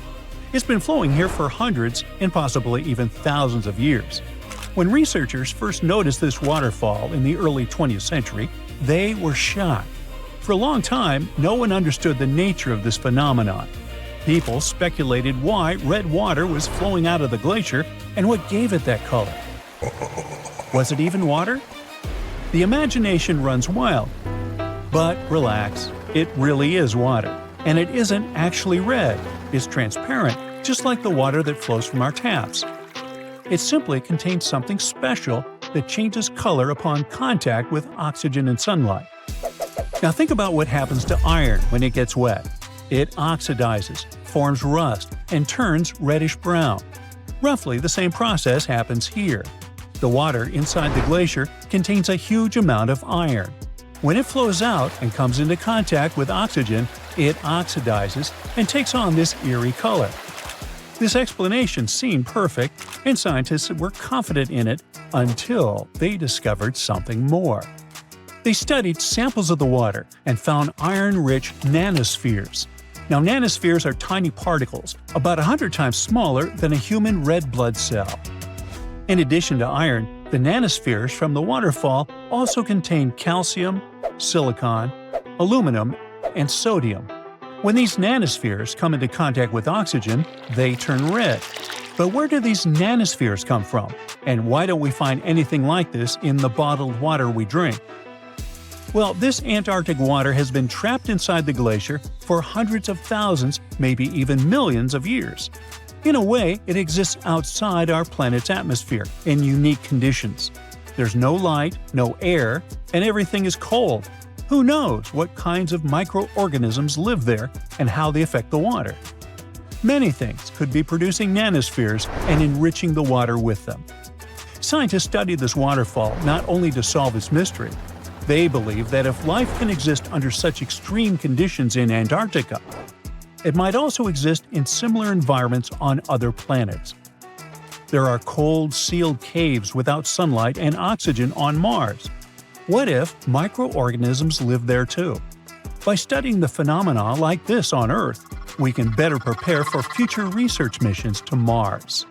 It's been flowing here for hundreds and possibly even thousands of years. When researchers first noticed this waterfall in the early 20th century, they were shocked. For a long time, no one understood the nature of this phenomenon. People speculated why red water was flowing out of the glacier and what gave it that color. Was it even water? The imagination runs wild. But relax, it really is water. And it isn't actually red. It's transparent, just like the water that flows from our taps. It simply contains something special that changes color upon contact with oxygen and sunlight. Now think about what happens to iron when it gets wet. It oxidizes, forms rust, and turns reddish-brown. Roughly the same process happens here. The water inside the glacier contains a huge amount of iron. When it flows out and comes into contact with oxygen, it oxidizes and takes on this eerie color. This explanation seemed perfect, and scientists were confident in it until they discovered something more. They studied samples of the water and found iron-rich nanospheres. Now, nanospheres are tiny particles, about 100 times smaller than a human red blood cell. In addition to iron, the nanospheres from the waterfall also contain calcium, silicon, aluminum, and sodium. When these nanospheres come into contact with oxygen, they turn red. But where do these nanospheres come from? And why don't we find anything like this in the bottled water we drink? Well, this Antarctic water has been trapped inside the glacier for hundreds of thousands, maybe even millions of years. In a way, it exists outside our planet's atmosphere in unique conditions. There's no light, no air, and everything is cold. Who knows what kinds of microorganisms live there and how they affect the water? Many things could be producing nanospheres and enriching the water with them. Scientists studied this waterfall not only to solve its mystery. They believe that if life can exist under such extreme conditions in Antarctica, it might also exist in similar environments on other planets. There are cold, sealed caves without sunlight and oxygen on Mars. What if microorganisms live there too? By studying the phenomena like this on Earth, we can better prepare for future research missions to Mars.